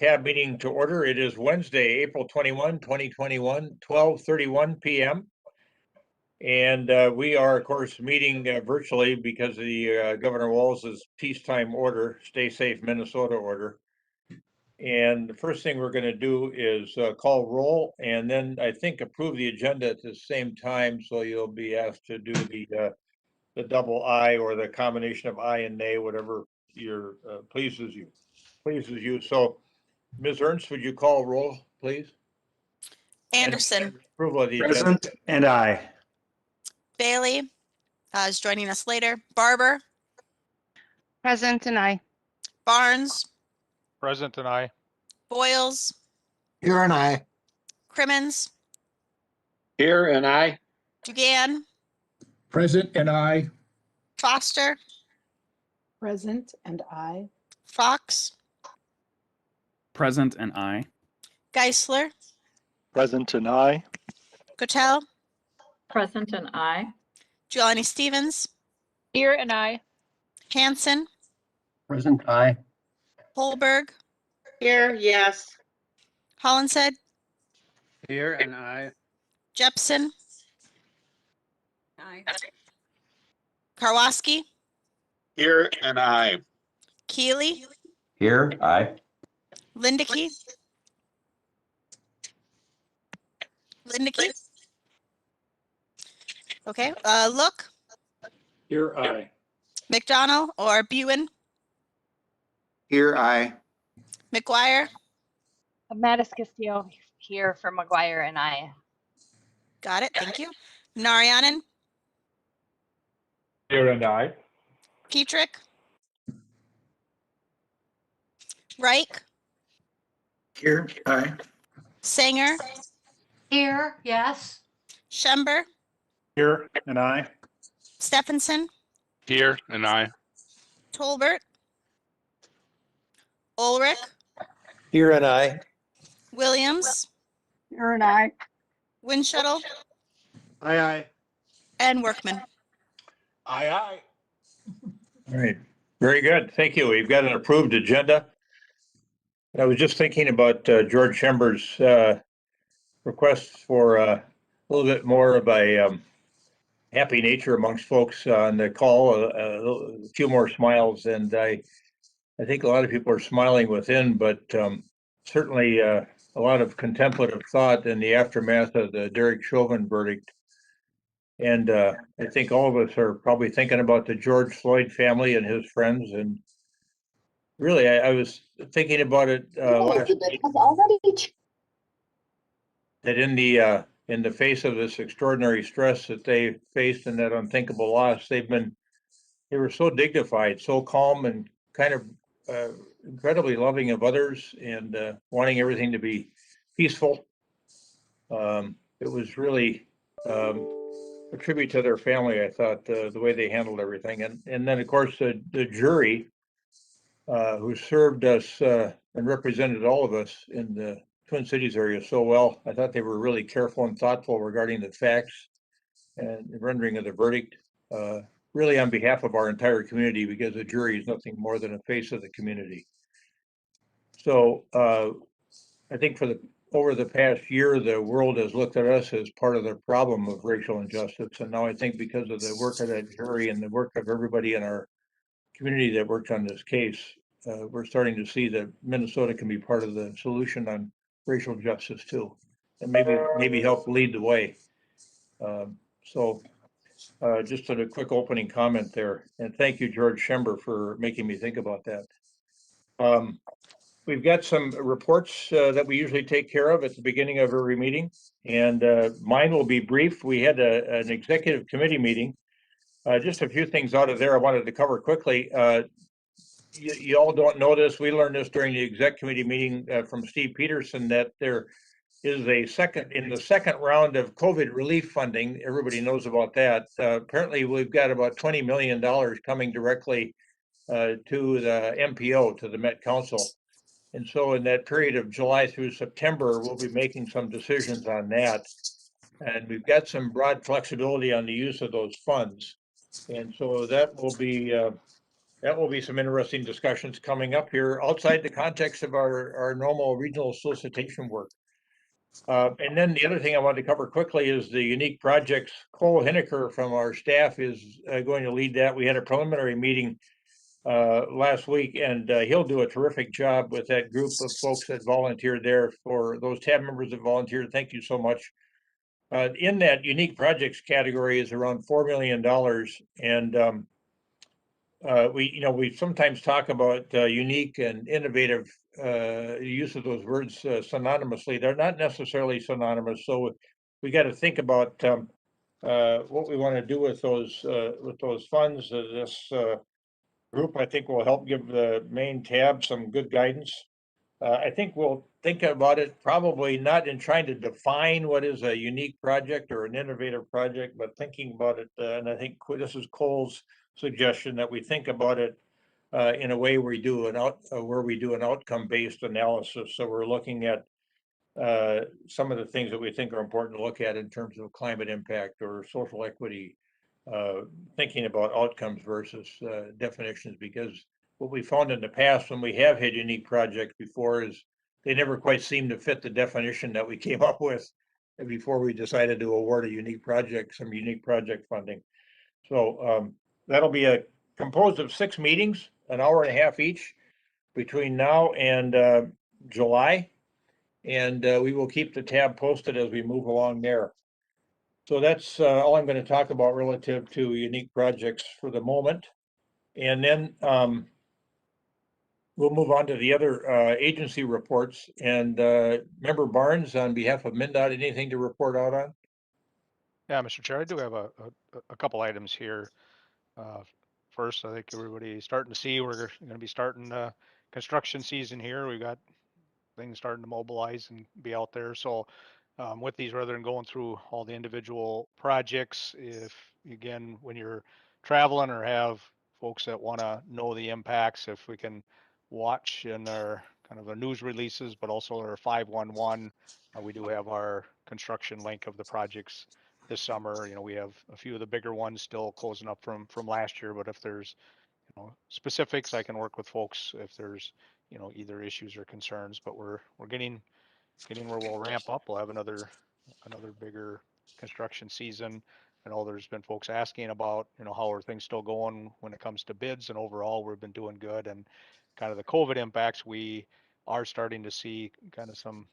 CAB meeting to order. It is Wednesday, April 21, 2021, 12:31 p.m. And we are, of course, meeting virtually because of the Governor Walz's peacetime order, Stay Safe Minnesota order. And the first thing we're going to do is call roll, and then I think approve the agenda at the same time. So you'll be asked to do the double aye or the combination of aye and nay, whatever your pleases you. So, Ms. Ernst, would you call roll, please? Anderson. Approval of the agenda. Present and aye. Bailey is joining us later. Barber. Present and aye. Barnes. Present and aye. Boyles. Here and I. Crimmins. Here and I. Dugan. Present and I. Foster. Present and I. Fox. Present and aye. Geisler. Present and aye. Gotell. Present and I. Giuliani Stevens. Here and I. Hanson. Present I. Holberg. Here, yes. Hollinshead. Here and I. Jepson. Karwoski. Here and I. Keeley. Here, aye. Lindeke. Okay, Look. Here I. McDonald or Buin. Here I. McGuire. Mattis Castillo here for McGuire and I. Got it, thank you. Narayanan. Here and I. Petrick. Reich. Here I. Sanger. Here, yes. Schember. Here and aye. Stephenson. Here and I. Tolbert. Ulrich. Here and I. Williams. Here and I. Windshuttle. Aye aye. And Workman. Aye aye. All right, very good. Thank you. We've got an approved agenda. I was just thinking about George Schember's request for a little bit more of a happy nature amongst folks on the call, a few more smiles, and I think a lot of people are smiling within, but certainly a lot of contemplative thought in the aftermath of the Derek Chauvin verdict. And I think all of us are probably thinking about the George Floyd family and his friends. And really, I was thinking about it last week, that in the face of this extraordinary stress that they faced and that unthinkable loss, they were so dignified, so calm, and kind of incredibly loving of others, and wanting everything to be peaceful. It was really a tribute to their family, I thought, the way they handled everything. And then, of course, the jury who served us and represented all of us in the Twin Cities area so well. I thought they were really careful and thoughtful regarding the facts and the rendering of the verdict, really on behalf of our entire community, because the jury is nothing more than a face of the community. So I think over the past year, the world has looked at us as part of the problem of racial injustice. And now I think because of the work of that jury and the work of everybody in our community that worked on this case, we're starting to see that Minnesota can be part of the solution on racial justice too, and maybe help lead the way. So just a quick opening comment there. And thank you, George Schember, for making me think about that. We've got some reports that we usually take care of at the beginning of every meeting, and mine will be brief. We had an executive committee meeting. Just a few things out of there I wanted to cover quickly. You all don't know this. We learned this during the exec committee meeting from Steve Peterson, that there is in the second round of COVID relief funding. Everybody knows about that. Apparently, we've got about $20 million coming directly to the MPO, to the Met Council. And so in that period of July through September, we'll be making some decisions on that. And we've got some broad flexibility on the use of those funds. And so that will be that will be some interesting discussions coming up here outside the context of our normal regional solicitation work. And then the other thing I wanted to cover quickly is the unique projects. Cole Henniker from our staff is going to lead that. We had a preliminary meeting last week, and he'll do a terrific job with that group of folks that volunteered there. For those tab members that volunteered, thank you so much. In that unique projects category is around $4 million, and we sometimes talk about unique and innovative use of those words synonymously. They're not necessarily synonymous, so we got to think about what we want to do with those funds. This group, I think, will help give the main tab some good guidance. I think we'll think about it probably not in trying to define what is a unique project or an innovative project, but thinking about it, and I think this is Cole's suggestion, that we think about it in a way where we do an outcome-based analysis. So we're looking at some of the things that we think are important to look at in terms of climate impact or social equity, thinking about outcomes versus definitions, because what we found in the past when we have had unique projects before is they never quite seem to fit the definition that we came up with before we decided to award some unique project funding. So that'll be composed of 6 meetings, an hour and a half each, between now and July. And we will keep the tab posted as we move along there. So that's all I'm going to talk about relative to unique projects for the moment. And then we'll move on to the other agency reports. And Member Barnes, on behalf of MnDOT, anything to report out on? Yeah, Mr. Chair, I do have a couple items here. First, I think everybody's starting to see we're going to be starting construction season here. We've got things starting to mobilize and be out there. So with these, rather than going through all the individual projects, if again, when you're traveling or have folks that want to know the impacts, if we can watch in our kind of our news releases, but also our 511, we do have our construction link of the projects this summer. We have a few of the bigger ones still closing up from last year, but if there's specifics, I can work with folks if there's either issues or concerns. But we're getting where we'll ramp up. We'll have another bigger construction season. I know there's been folks asking about how are things still going when it comes to bids, and overall we've been doing good. And kind of the COVID impacts, we are starting to see kind of some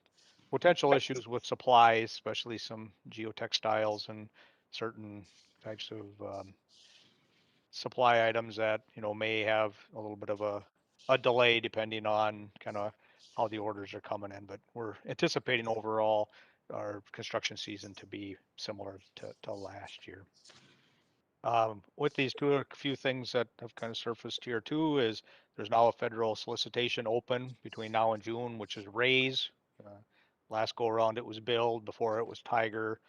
potential issues with supplies, especially some geotextiles and certain types of supply items that may have a little bit of a delay depending on kind of how the orders are coming in. But we're anticipating overall our construction season to be similar to last year. With these a few things that have kind of surfaced here too is there's now a federal solicitation open between now and June, which is RAISE. Last go around it was Build, before it was Tiger.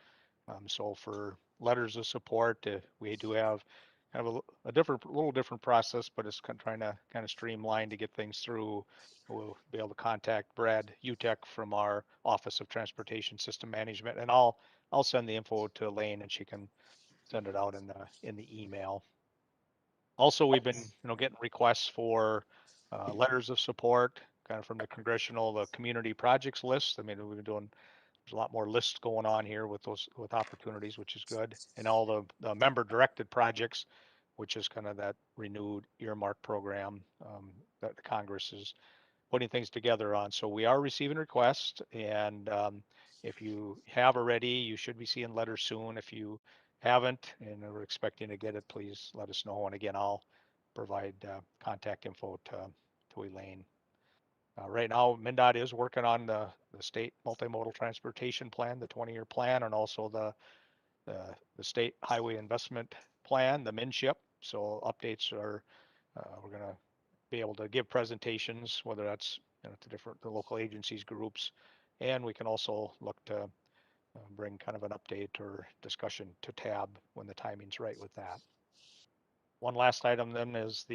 So for letters of support, we do have kind of a little different process, but it's trying to kind of streamline to get things through. We'll be able to contact Brad Utek from our Office of Transportation System Management, and I'll send the info to Elaine, and she can send it out in the email. Also, we've been getting requests for letters of support, kind of from the the community projects list. I mean, we've been doing. There's a lot more lists going on here with opportunities, which is good, and all the member directed projects, which is kind of that renewed earmark program that the Congress is putting things together on. So we are receiving requests, and if you have already, you should be seeing letters soon. If you haven't and are expecting to get it, please let us know. And again, I'll provide contact info to Elaine. Right now, MnDOT is working on the state multimodal transportation plan, the 20-year plan, and also the state highway investment plan, the MNCHIP. So updates are, we're going to be able to give presentations, whether that's to the local agencies, groups, and we can also look to bring kind of an update or discussion to TAB when the timing's right with that. One last item then is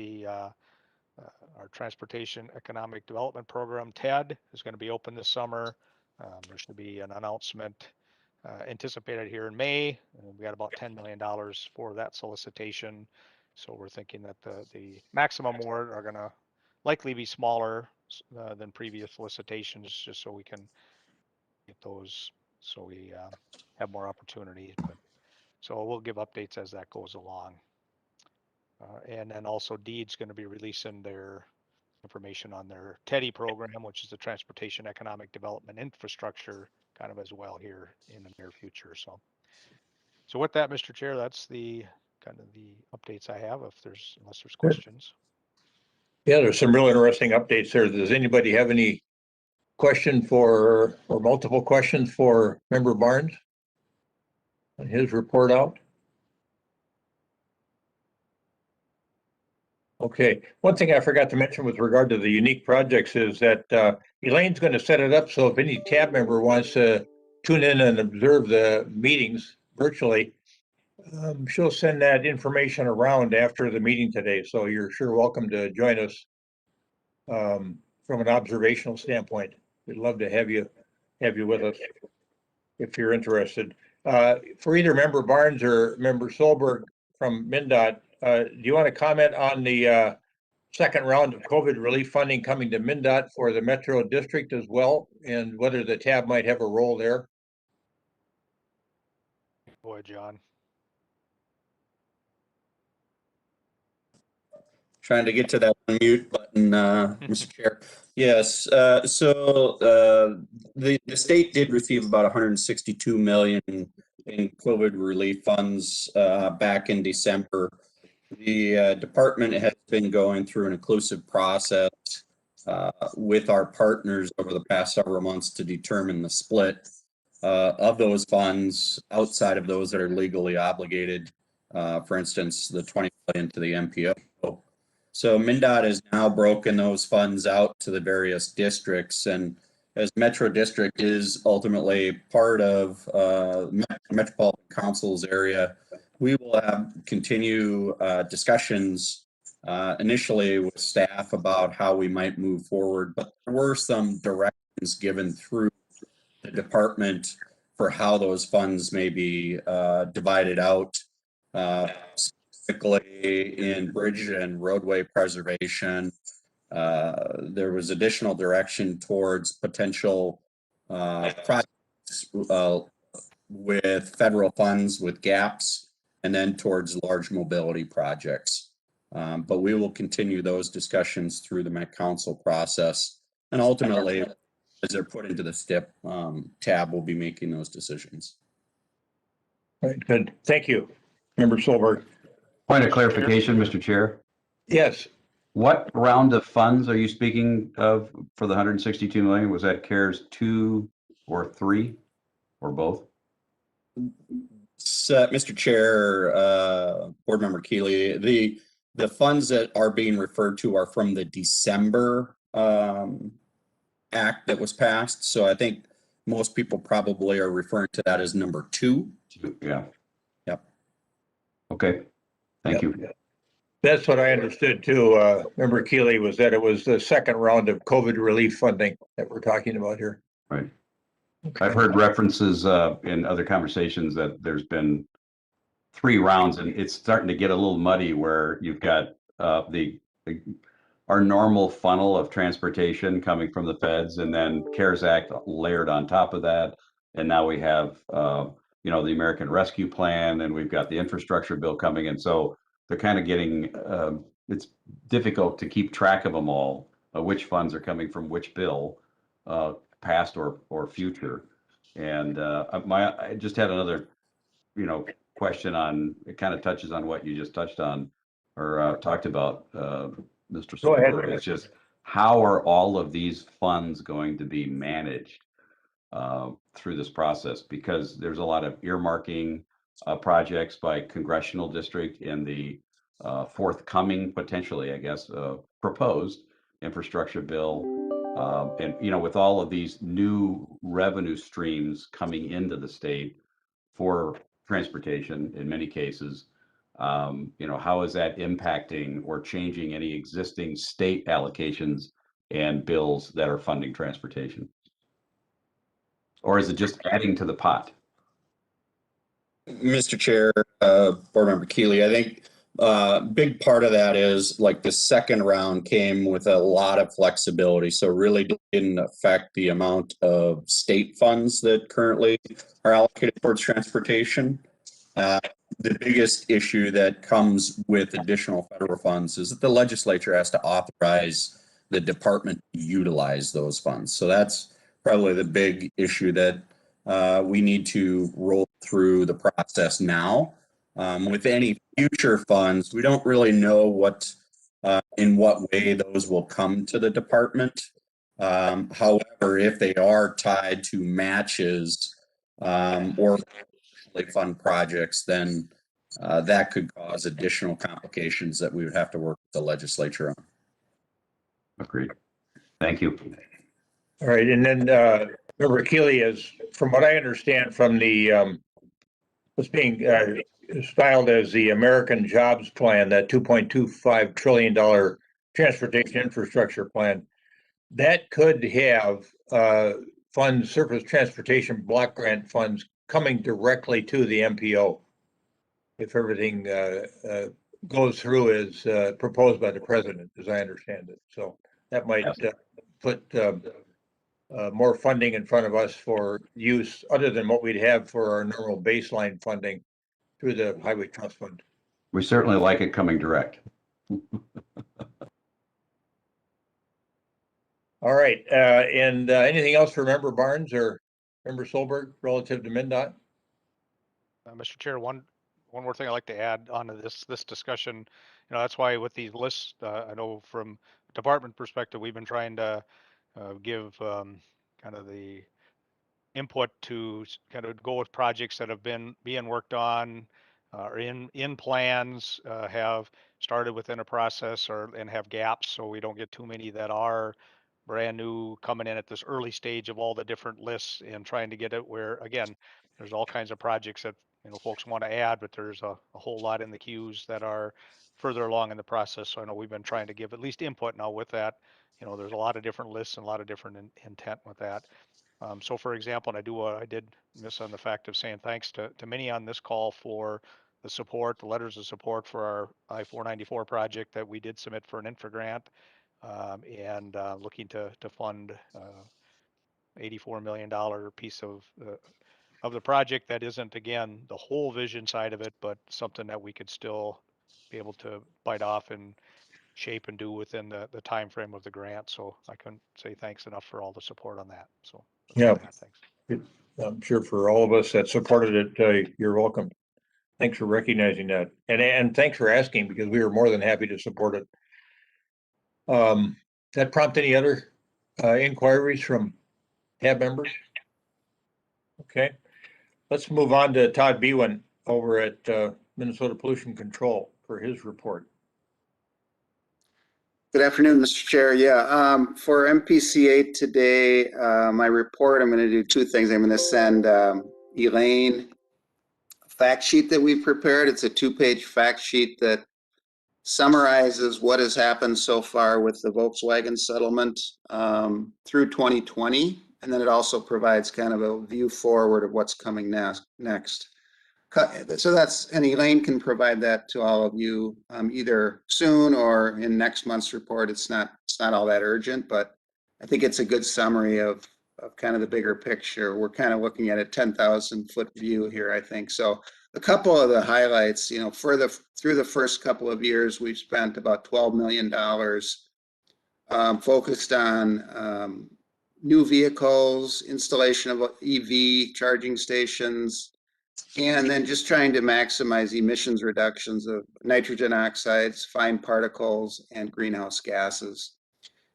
our Transportation Economic Development Program, TED, is going to be open this summer. There should be an announcement anticipated here in May. We got about $10 million for that solicitation. So we're thinking that the maximum award are gonna likely be smaller than previous solicitations, just so we can get those, so we have more opportunities. But so we'll give updates as that goes along. And then also DEED's going to be releasing their information on their TEDI program, which is the Transportation Economic Development Infrastructure, kind of as well here in the near future. So with that, Mr. Chair, that's the kind of the updates I have. Unless there's questions. Yeah, there's some real interesting updates there. Does anybody have any question or multiple questions for Member Barnes on his report out? Okay, one thing I forgot to mention with regard to the unique projects is that Elaine's going to set it up so if any tab member wants to tune in and observe the meetings virtually, she'll send that information around after the meeting today. So you're sure welcome to join us from an observational standpoint. We'd love to have you with us if you're interested. For either Member Barnes or Member Solberg from MnDOT, do you want to comment on the second round of COVID relief funding coming to MnDOT for the Metro District as well, and whether the tab might have a role there? Go ahead, John. Trying to get to that unmute button, Mr. Chair. Yes, so the state did receive about 162 million in COVID relief funds back in December. The department has been going through an inclusive process with our partners over the past several months to determine the split of those funds outside of those that are legally obligated. For instance, the 20 million to the MPO. So MnDOT has now broken those funds out to the various districts, and as Metro District is ultimately part of Metropolitan Council's area, we will continue discussions initially with staff about how we might move forward, but there were some directions given through the department for how those funds may be divided out. Specifically in bridge and roadway preservation, there was additional direction towards potential projects with federal funds with gaps, and then towards large mobility projects. But we will continue those discussions through the Met Council process, and ultimately, as they're put into the STIP, tab will be making those decisions. Right, good. Thank you, Member Solberg. Point of clarification, Mr. Chair. Yes. What round of funds are you speaking of for the 162 million? Was that CARES 2 or 3 or both? Mr. Chair, Board Member Keeley, the funds that are being referred to are from the December act that was passed. So I think most people probably are referring to that as number 2. Yeah. Yep. Okay. Thank you. That's what I understood too, Member Keeley, was that it was the second round of COVID relief funding that we're talking about here. Right. Okay. I've heard references in other conversations that there's been 3 rounds, and it's starting to get a little muddy where you've got our normal funnel of transportation coming from the feds, and then CARES Act layered on top of that. And now we have, the American Rescue Plan, and we've got the infrastructure bill coming. And so they're kind of getting, it's difficult to keep track of them all, which funds are coming from which bill, past or future. And I just had another, question on, it kind of touches on what you just touched on or talked about, Mr. Go ahead. Solberg. It's just, how are all of these funds going to be managed through this process? Because there's a lot of earmarking projects by congressional district in the forthcoming, potentially, I guess, proposed infrastructure bill. And, with all of these new revenue streams coming into the state for transportation in many cases, how is that impacting or changing any existing state allocations and bills that are funding transportation? Or is it just adding to the pot? Mr. Chair, Board Member Keeley, I think big part of that is like the second round came with a lot of flexibility, so really didn't affect the amount of state funds that currently are allocated towards transportation. The biggest issue that comes with additional federal funds is that the legislature has to authorize the department to utilize those funds. So that's probably the big issue that we need to roll through the process now. With any future funds, we don't really know in what way those will come to the department. However, if they are tied to matches or fund projects, then that could cause additional complications that we would have to work with the legislature on. Agreed. Thank you. All right, and then Member Keeley is, from what I understand from the what's being styled as the American Jobs Plan, that $2.25 trillion transportation infrastructure plan, that could have funds, surface transportation block grant funds coming directly to the MPO if everything goes through as proposed by the president, as I understand it. So that might put more funding in front of us for use other than what we'd have for our normal baseline funding through the Highway Trust Fund. We certainly like it coming direct. All right, and anything else for Member Barnes or Member Solberg relative to MnDOT? Mr. Chair, one more thing I'd like to add onto this discussion. That's why with these lists, I know from department perspective, we've been trying to give kind of the input to kind of go with projects that have been being worked on or in plans, have started within a process and have gaps, so we don't get too many that are brand new coming in at this early stage of all the different lists and trying to get it where, again, there's all kinds of projects that folks want to add, but there's a whole lot in the queues that are further along in the process. So I know we've been trying to give at least input now with that. There's a lot of different lists and a lot of different intent with that. So for example, and I did miss on the fact of saying thanks to many on this call for the support, the letters of support for our I-494 project that we did submit for an infra grant, and looking to fund $84 million piece of the project that isn't, again, the whole vision side of it, but something that we could still be able to bite off and shape and do within the time frame of the grant. So I couldn't say thanks enough for all the support on that. So yeah, thanks. I'm sure for all of us that supported it, you're welcome. Thanks for recognizing that, and thanks for asking, because we were more than happy to support it. That prompt any other inquiries from tab members? Okay, let's move on to Todd Bewan over at Minnesota Pollution Control for his report. Good afternoon, Mr. Chair. Yeah, for MPCA today, my report, I'm going to do two things. I'm going to send Elaine a fact sheet that we prepared. It's a 2-page fact sheet that summarizes what has happened so far with the Volkswagen settlement through 2020. And then it also provides kind of a view forward of what's coming next. So and Elaine can provide that to all of you either soon or in next month's report. It's not all that urgent, but I think it's a good summary of kind of the bigger picture. We're kind of looking at a 10,000-foot view here, I think. So a couple of the highlights, through the first couple of years, we've spent about $12 million focused on new vehicles, installation of EV charging stations, and then just trying to maximize emissions reductions of nitrogen oxides, fine particles, and greenhouse gases.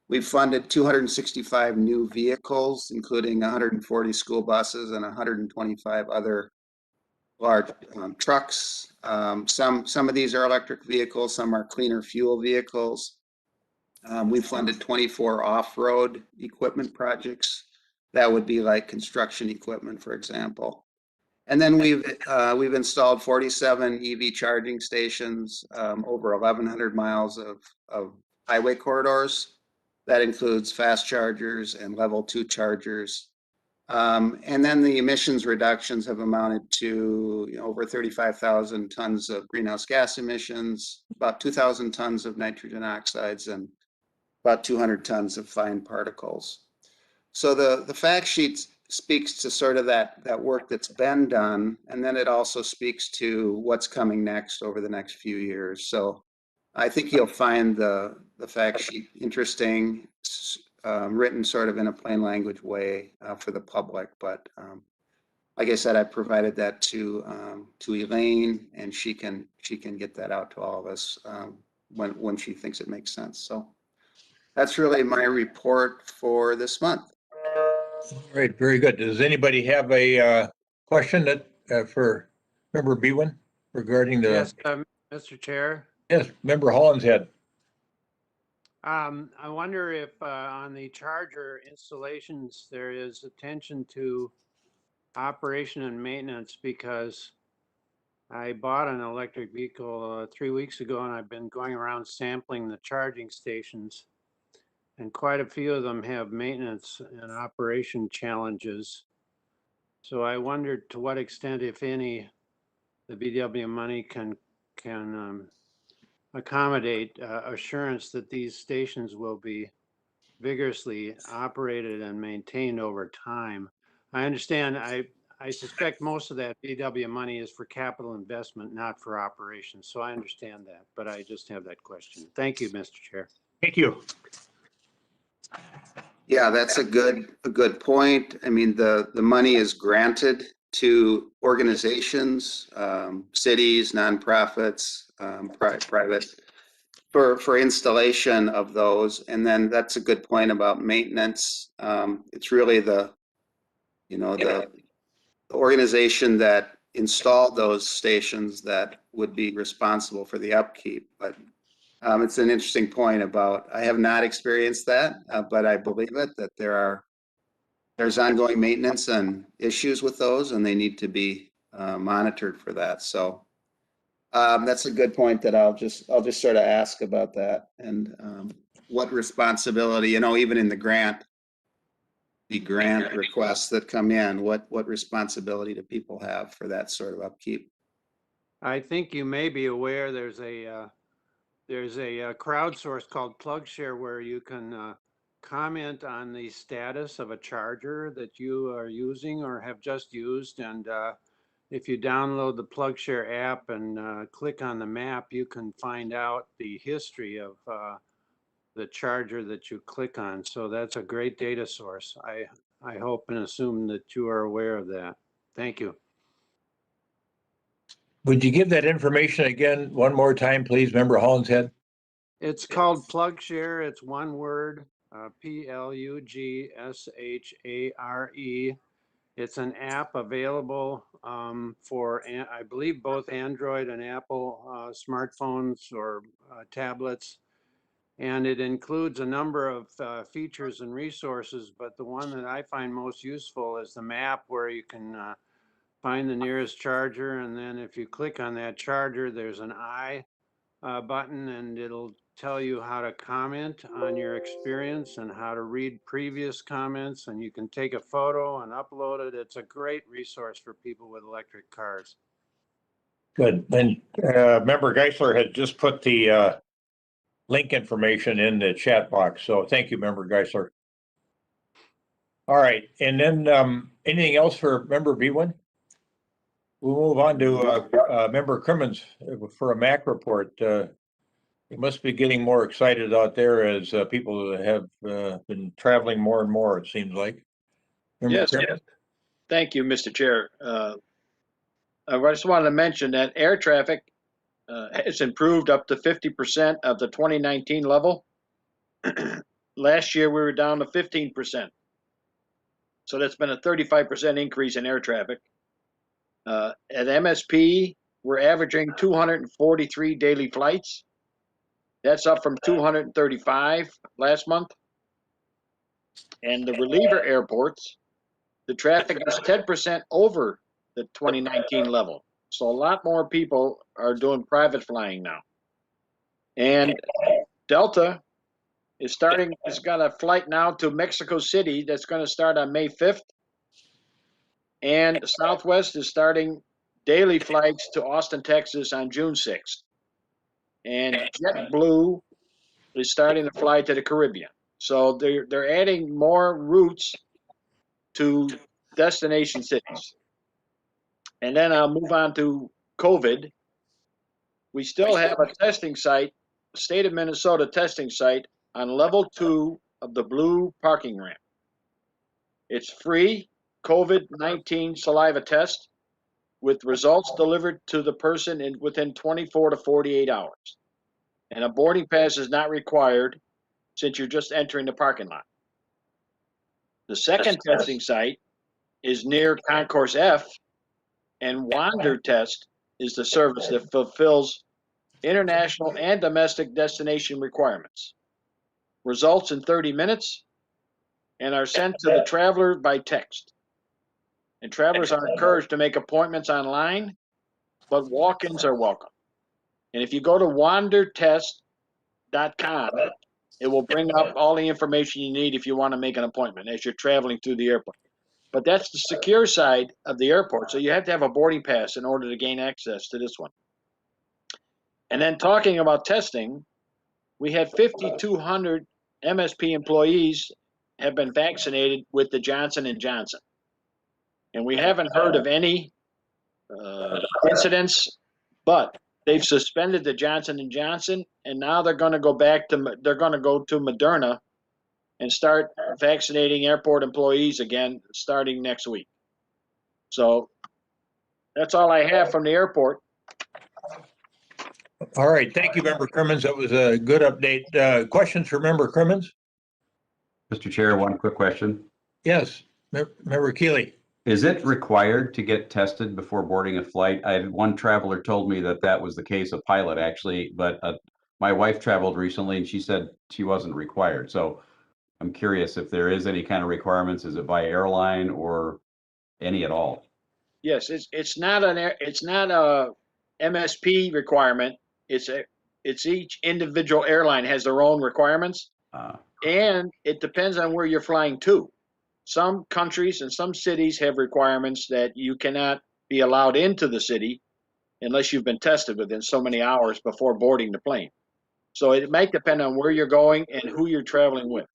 We've funded 265 new vehicles, including 140 school buses and 125 other large trucks. Some of these are electric vehicles, some are cleaner fuel vehicles. We've funded 24 off-road equipment projects. That would be like construction equipment, for example. And then we've installed 47 EV charging stations, over 1,100 miles of highway corridors. That includes fast chargers and level 2 chargers. And then the emissions reductions have amounted to over 35,000 tons of greenhouse gas emissions, about 2,000 tons of nitrogen oxides, and about 200 tons of fine particles. So the fact sheet speaks to sort of that work that's been done, and then it also speaks to what's coming next over the next few years. So I think you'll find the fact sheet interesting, written sort of in a plain language way for the public. But like I said, I provided that to Elaine, and she can get that out to all of us when she thinks it makes sense. So that's really my report for this month. All right, very good. Does anybody have a question that for Member Bewan regarding the? Yes, Mr. Chair. Yes, Member Hollinshead. I wonder if on the charger installations, there is attention to operation and maintenance, because I bought an electric vehicle 3 weeks ago, and I've been going around sampling the charging stations, and quite a few of them have maintenance and operation challenges. So I wondered to what extent, if any, the VW money can accommodate assurance that these stations will be vigorously operated and maintained over time. I understand, I suspect most of that VW money is for capital investment, not for operations. So I understand that, but I just have that question. Thank you, Mr. Chair. Thank you. Yeah, that's a good point. I mean, the money is granted to organizations, cities, nonprofits, private, for installation of those. And then that's a good point about maintenance. It's really the organization that installed those stations that would be responsible for the upkeep. But it's an interesting point about, I have not experienced that, but I believe it, that there's ongoing maintenance and issues with those, and they need to be monitored for that. So that's a good point that I'll just sort of ask about that, and what responsibility, even in the grant requests that come in, what responsibility do people have for that sort of upkeep? I think you may be aware there's a crowdsource called PlugShare, where you can comment on the status of a charger that you are using or have just used. And if you download the PlugShare app and click on the map, you can find out the history of the charger that you click on. So that's a great data source. I hope and assume that you are aware of that. Thank you. Would you give that information again one more time, please, Member Hollinshead? It's called PlugShare. It's one word, PlugShare. It's an app available for, I believe, both Android and Apple smartphones or tablets. And it includes a number of features and resources, but the one that I find most useful is the map, where you can find the nearest charger. And then if you click on that charger, there's an I button, and it'll tell you how to comment on your experience and how to read previous comments, and you can take a photo and upload it. It's a great resource for people with electric cars. Good. And Member Geisler had just put the link information in the chat box. So thank you, Member Geisler. All right. And then anything else for Member Bewan? We'll move on to Member Crimmins for a MAC report. You must be getting more excited out there as people have been traveling more and more, it seems like. Yes. Thank you, Mr. Chair. I just wanted to mention that air traffic has improved up to 50% of the 2019 level. Last year, we were down to 15%. So that's been a 35% increase in air traffic. At MSP, we're averaging 243 daily flights. That's up from 235 last month. And the reliever airports, the traffic is 10% over the 2019 level. So a lot more people are doing private flying now. And Delta is got a flight now to Mexico City that's going to start on May 5th. And Southwest is starting daily flights to Austin, Texas on June 6th. And JetBlue is starting to fly to the Caribbean. So they're adding more routes to destination cities. And then I'll move on to COVID. We still have a testing site, state of Minnesota testing site on level 2 of the Blue parking ramp. It's free COVID-19 saliva test with results delivered to the person within 24 to 48 hours. And a boarding pass is not required since you're just entering the parking lot. The second testing site is near Concourse F, and Wander Test is the service that fulfills international and domestic destination requirements. Results in 30 minutes and are sent to the traveler by text. And travelers are encouraged to make appointments online, but walk-ins are welcome. And if you go to wandertest.com, it will bring up all the information you need if you want to make an appointment as you're traveling through the airport. But that's the secure side of the airport. So you have to have a boarding pass in order to gain access to this one. And then talking about testing, we had 5,200 MSP employees have been vaccinated with the Johnson & Johnson. And we haven't heard of any incidents, but they've suspended the Johnson & Johnson, and now they're going to go to Moderna and start vaccinating airport employees again starting next week. So that's all I have from the airport. All right, thank you, Member Crimmins. That was a good update. Questions for Member Crimmins? Mr. Chair, one quick question. Yes, Member Keeley. Is it required to get tested before boarding a flight? One traveler told me that was the case, a pilot actually, but my wife traveled recently and she said she wasn't required. So I'm curious if there is any kind of requirements. Is it by airline or any at all? Yes, it's not a MSP requirement. It's each individual airline has their own requirements, and it depends on where you're flying to. Some countries and some cities have requirements that you cannot be allowed into the city unless you've been tested within so many hours before boarding the plane. So it might depend on where you're going and who you're traveling with.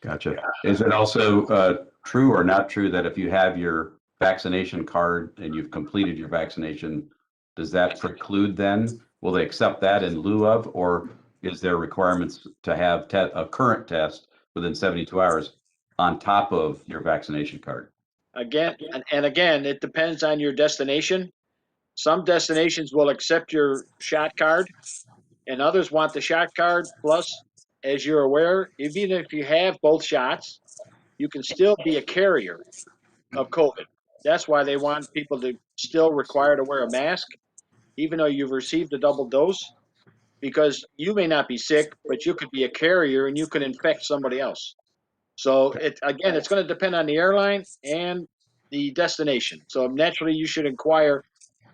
Gotcha. Is it also true or not true that if you have your vaccination card and you've completed your vaccination, does that preclude then? Will they accept that in lieu of, or is there requirements to have a current test within 72 hours on top of your vaccination card? Again, it depends on your destination. Some destinations will accept your shot card, and others want the shot card. Plus, as you're aware, even if you have both shots, you can still be a carrier of COVID. That's why they want people to still require to wear a mask, even though you've received a double dose, because you may not be sick, but you could be a carrier and you could infect somebody else. So it's going to depend on the airline and the destination. So naturally, you should inquire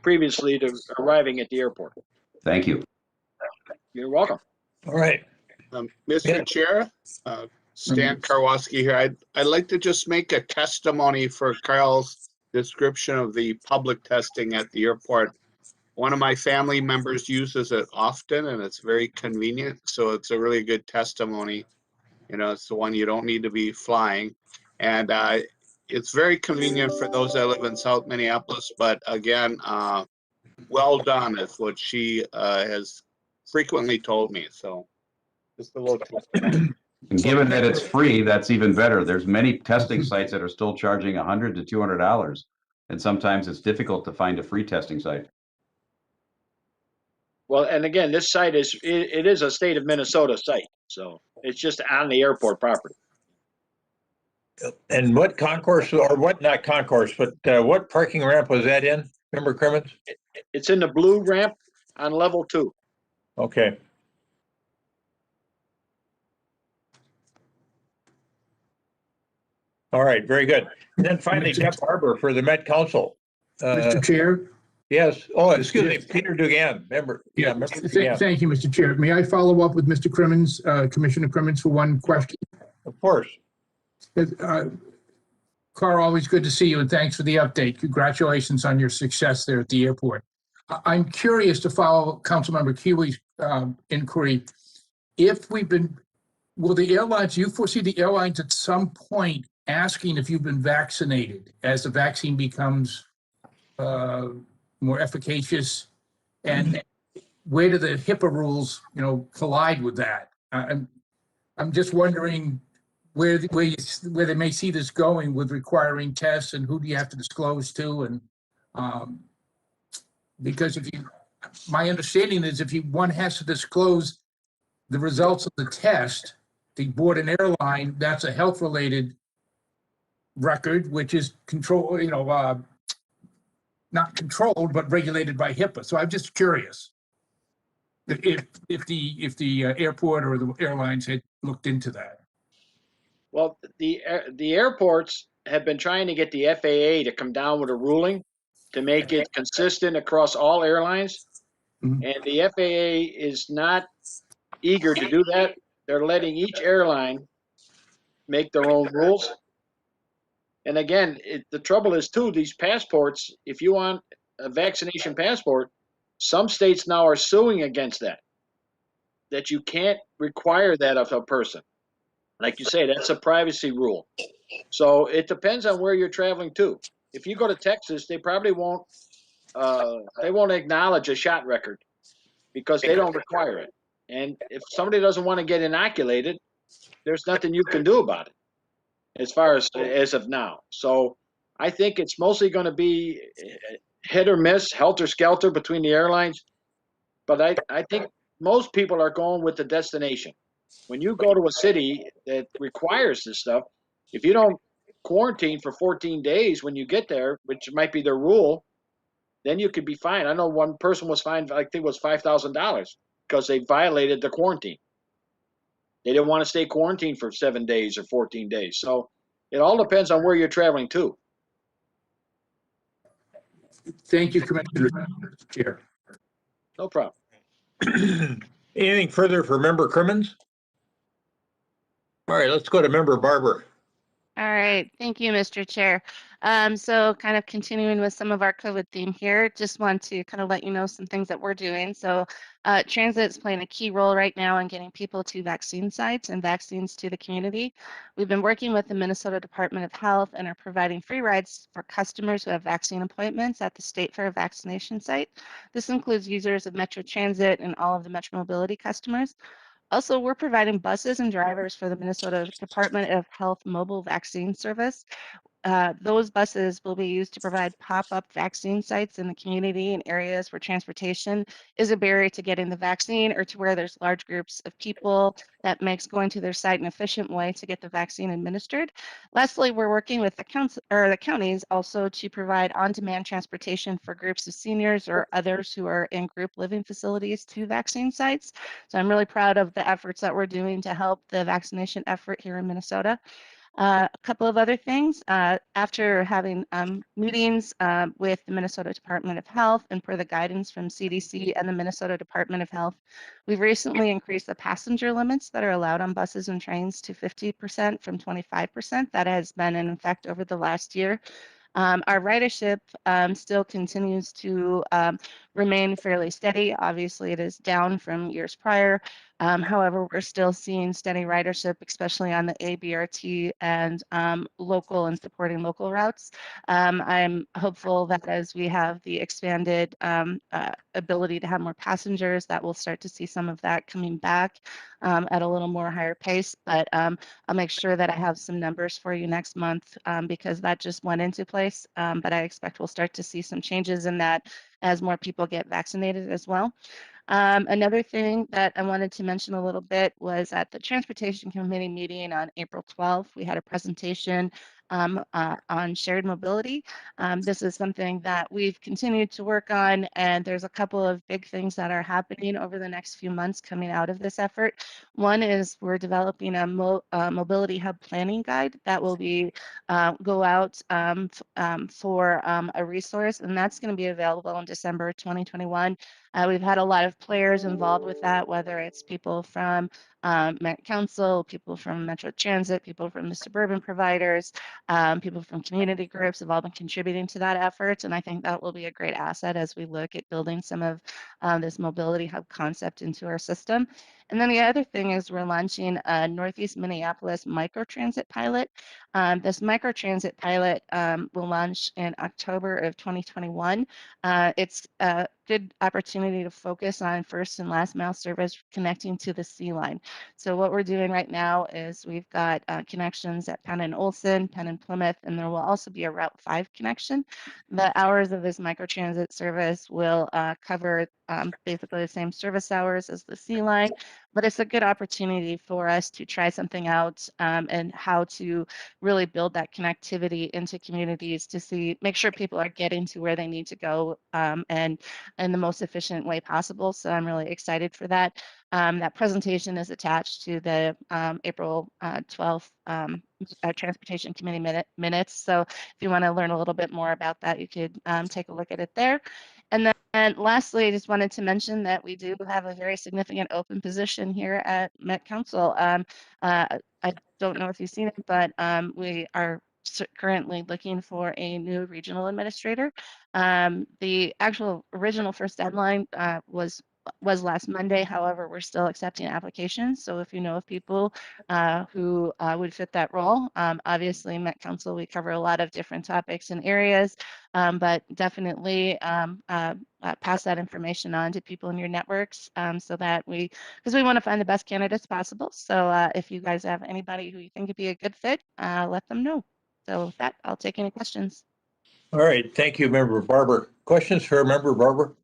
previously to arriving at the airport. Thank you. You're welcome. All right. Mr. Chair, Stan Karwoski here. I'd like to just make a testimony for Carl's description of the public testing at the airport. One of my family members uses it often, and it's very convenient. So it's a really good testimony. You know, it's the one you don't need to be flying. And it's very convenient for those that live in South Minneapolis. But again, well done is what she has frequently told me. So just a little testimony. And given that it's free, that's even better. There's many testing sites that are still charging $100 to $200. And sometimes it's difficult to find a free testing site. Well, and again, this site is a state of Minnesota site. So it's just on the airport property. And what concourse, or what, not concourse, but what parking ramp was that in, Member Crimmins? It's in the blue ramp on level 2. Okay. All right, very good. And then finally, Jeff Barber for the Met Council. Mr. Chair? Yes. Oh, excuse me, Peter Dugan, member. Yeah, member Dugan. Thank you, Mr. Chair. May I follow up with Mr. Crimmins, Commissioner Crimmins, for one question? Of course. Carl, always good to see you, and thanks for the update. Congratulations on your success there at the airport. I'm curious to follow Councilmember Kiwi's inquiry. Will the airlines, you foresee the airlines at some point asking if you've been vaccinated as the vaccine becomes more efficacious? And where do the HIPAA rules, collide with that? I'm just wondering where they may see this going with requiring tests, and who do you have to disclose to? And because my understanding is if one has to disclose the results of the test to board an airline, that's a health-related record, which is not controlled, but regulated by HIPAA. So I'm just curious if the airport or the airlines had looked into that. Well, the airports have been trying to get the FAA to come down with a ruling to make it consistent across all airlines. Mhm. And the FAA is not eager to do that. They're letting each airline make their own rules. And again, the trouble is too, these passports, if you want a vaccination passport, some states now are suing against that you can't require that of a person. Like you say, that's a privacy rule. So it depends on where you're traveling to. If you go to Texas, they probably won't acknowledge a shot record because they don't require it. And if somebody doesn't want to get inoculated, there's nothing you can do about it as far as of now. So I think it's mostly going to be hit or miss, helter skelter between the airlines. But I think most people are going with the destination. When you go to a city that requires this stuff, if you don't quarantine for 14 days when you get there, which might be their rule, then you could be fined. I know one person was fined, I think it was $5,000 because they violated the quarantine. They didn't want to stay quarantined for 7 days or 14 days. So it all depends on where you're traveling to. Thank you, Commissioner Chair. No problem. Anything further for Member Crimmins? All right, let's go to Member Barber. All right, thank you, Mr. Chair. So kind of continuing with some of our COVID theme here, just want to kind of let you know some things that we're doing. So Transit's playing a key role right now in getting people to vaccine sites and vaccines to the community. We've been working with the Minnesota Department of Health and are providing free rides for customers who have vaccine appointments at the State Fair vaccination site. This includes users of Metro Transit and all of the Metro Mobility customers. Also, we're providing buses and drivers for the Minnesota Department of Health mobile vaccine service. Those buses will be used to provide pop-up vaccine sites in the community in areas where transportation is a barrier to getting the vaccine or to where there's large groups of people that makes going to their site an efficient way to get the vaccine administered. Lastly, we're working with the counties also to provide on-demand transportation for groups of seniors or others who are in group living facilities to vaccine sites. So I'm really proud of the efforts that we're doing to help the vaccination effort here in Minnesota. A couple of other things, after having meetings with the Minnesota Department of Health and per the guidance from CDC and the Minnesota Department of Health, we've recently increased the passenger limits that are allowed on buses and trains to 50% from 25%. That has been in effect over the last year. Our ridership still continues to remain fairly steady. Obviously, it is down from years prior. However, we're still seeing steady ridership, especially on the ABRT and local and supporting local routes. I'm hopeful that as we have the expanded ability to have more passengers, that we'll start to see some of that coming back at a little more higher pace. But I'll make sure that I have some numbers for you next month because that just went into place. But I expect we'll start to see some changes in that as more people get vaccinated as well. Another thing that I wanted to mention a little bit was at the Transportation Committee meeting on April 12th, we had a presentation on shared mobility. This is something that we've continued to work on, and there's a couple of big things that are happening over the next few months coming out of this effort. One is we're developing a mobility hub planning guide that will be go out for a resource, and that's going to be available in December 2021. We've had a lot of players involved with that, whether it's people from Met Council, people from Metro Transit, people from the suburban providers, people from community groups have all been contributing to that effort. And I think that will be a great asset as we look at building some of this mobility hub concept into our system. And then the other thing is we're launching a Northeast Minneapolis microtransit pilot. This microtransit pilot will launch in October of 2021. It's a good opportunity to focus on first and last mile service connecting to the C line. So what we're doing right now is we've got connections at Penn and Olson, Penn and Plymouth, and there will also be a Route 5 connection. The hours of this microtransit service will cover basically the same service hours as the C line, but it's a good opportunity for us to try something out and how to really build that connectivity into communities to make sure people are getting to where they need to go and in the most efficient way possible. So I'm really excited for that. That presentation is attached to the April 12th Transportation Committee minutes. So if you want to learn a little bit more about that, you could take a look at it there. And lastly, I just wanted to mention that we do have a very significant open position here at Met Council. I don't know if you've seen it, but we are currently looking for a new regional administrator. The actual original first deadline was last Monday. However, we're still accepting applications. So if you know of people who would fit that role, obviously Met Council, we cover a lot of different topics and areas, but definitely pass that information on to people in your networks so that because we want to find the best candidates possible. So if you guys have anybody who you think would be a good fit, let them know. So with that, I'll take any questions. All right, thank you, Member Barber. Questions for Member Barber?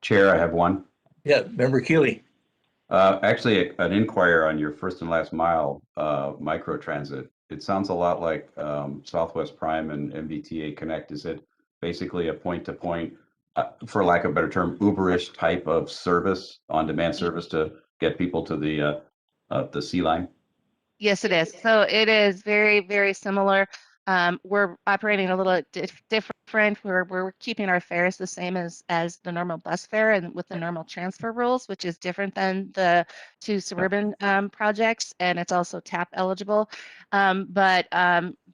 Chair, I have one. Yeah, Member Keeley. Actually, an inquiry on your first and last mile microtransit. It sounds a lot like Southwest Prime and MBTA Connect. Is it basically a point-to-point, for lack of a better term, Uberish type of service, on-demand service to get people to the C line? Yes, it is. So it is very, very similar. We're operating a little different. We're keeping our fares the same as the normal bus fare and with the normal transfer rules, which is different than the two suburban projects, and it's also TAP eligible. But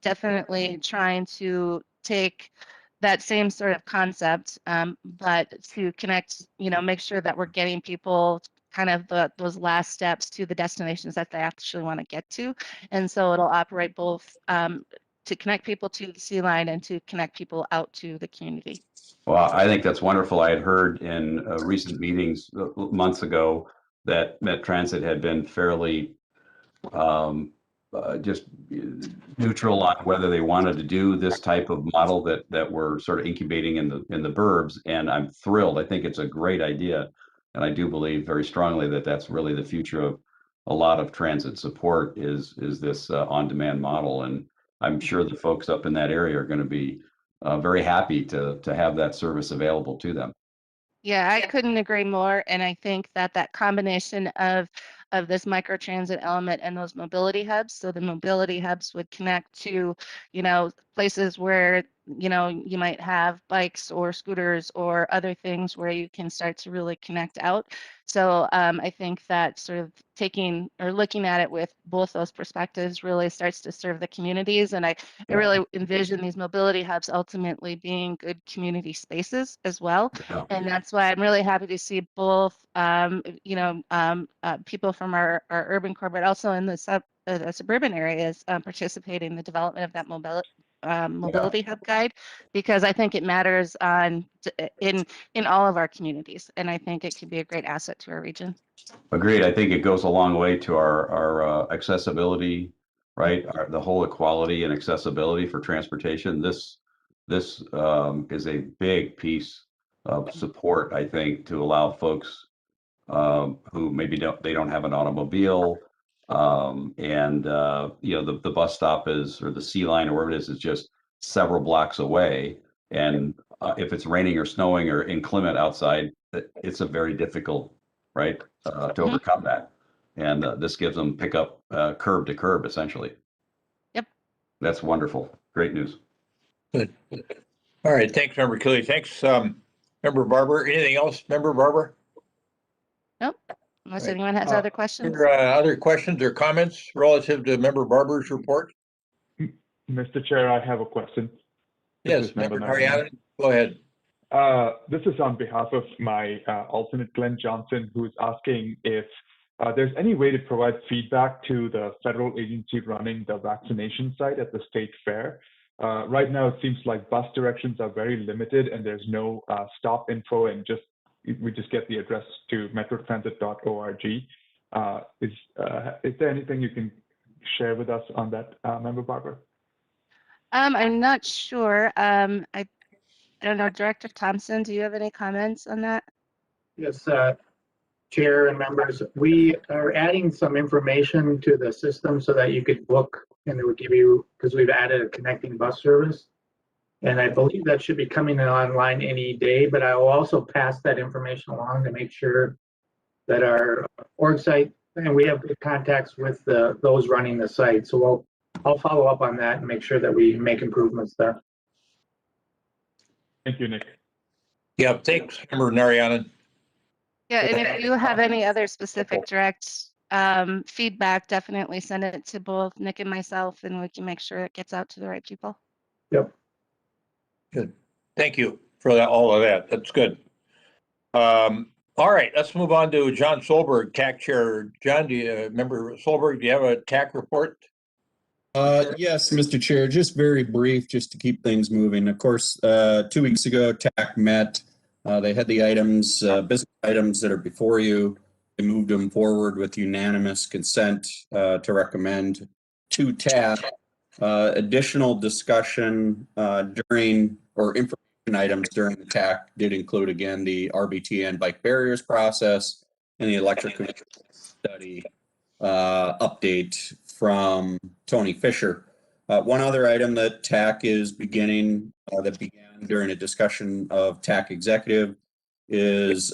definitely trying to take that same sort of concept, but to connect, make sure that we're getting people kind of those last steps to the destinations that they actually want to get to. And so it'll operate both to connect people to the C line and to connect people out to the community. Well, I think that's wonderful. I had heard in recent meetings months ago that Met Transit had been fairly just neutral on whether they wanted to do this type of model that we're sort of incubating in the burbs. And I'm thrilled. I think it's a great idea. And I do believe very strongly that that's really the future of a lot of transit support is this on-demand model. And I'm sure the folks up in that area are going to be very happy to have that service available to them. Yeah, I couldn't agree more. And I think that combination of this microtransit element and those mobility hubs. So the mobility hubs would connect to, places where, you might have bikes or scooters or other things where you can start to really connect out. So I think that sort of taking or looking at it with both those perspectives really starts to serve the communities. And I really envision these mobility hubs ultimately being good community spaces as well. Yeah. And that's why I'm really happy to see both, people from our urban core, but also in the suburban areas participating in the development of that mobility hub guide, because I think it matters in all of our communities, and I think it could be a great asset to our region. Agreed. I think it goes a long way to our accessibility, right? The whole equality and accessibility for transportation. This is a big piece of support, I think, to allow folks who maybe don't have an automobile, and the bus stop or the C line or wherever it is just several blocks away. And if it's raining or snowing or inclement outside, it's a very difficult, right, to overcome that. And this gives them pickup curb to curb, essentially. Yep. That's wonderful. Great news. Good. All right, thanks, Member Keeley. Thanks, Member Barber. Anything else, Member Barber? Nope. Unless Right. anyone has other questions. Other questions or comments relative to Member Barber's report? Mr. Chair, I have a question. Yes, Member Narayanan, go ahead. This is on behalf of my alternate, Glenn Johnson, who's asking if there's any way to provide feedback to the federal agency running the vaccination site at the state fair. Right now, it seems like bus directions are very limited and there's no stop info, and we just get the address to metrotransit.org. Is there anything you can share with us on that, Member Barber? I'm not sure. I don't know, Director Thompson, do you have any comments on that? Yes, Chair and members, we are adding some information to the system so that you could book, and it would give you, because we've added a connecting bus service. And I believe that should be coming online any day, but I will also pass that information along to make sure that our org site, and we have good contacts with those running the site. So I'll follow up on that and make sure that we make improvements there. Thank you, Nick. Yeah, thanks, Member Narayanan. Yeah, and if you have any other specific direct feedback, definitely send it to both Nick and myself, and we can make sure it gets out to the right people. Yep. Good. Thank you for that, all of that. That's good. All right, let's move on to John Solberg, TAC Chair. John, Member Solberg, do you have a TAC report? Yes, Mr. Chair, just very brief, just to keep things moving. Of course, 2 weeks ago, TAC met. They had the items, business items that are before you. They moved them forward with unanimous consent to recommend to TAC. Additional discussion during, or information items during the TAC did include, again, the RBTN bike barriers process and the electric study update from Tony Fisher. One other item that TAC is beginning, that began during a discussion of TAC executive, is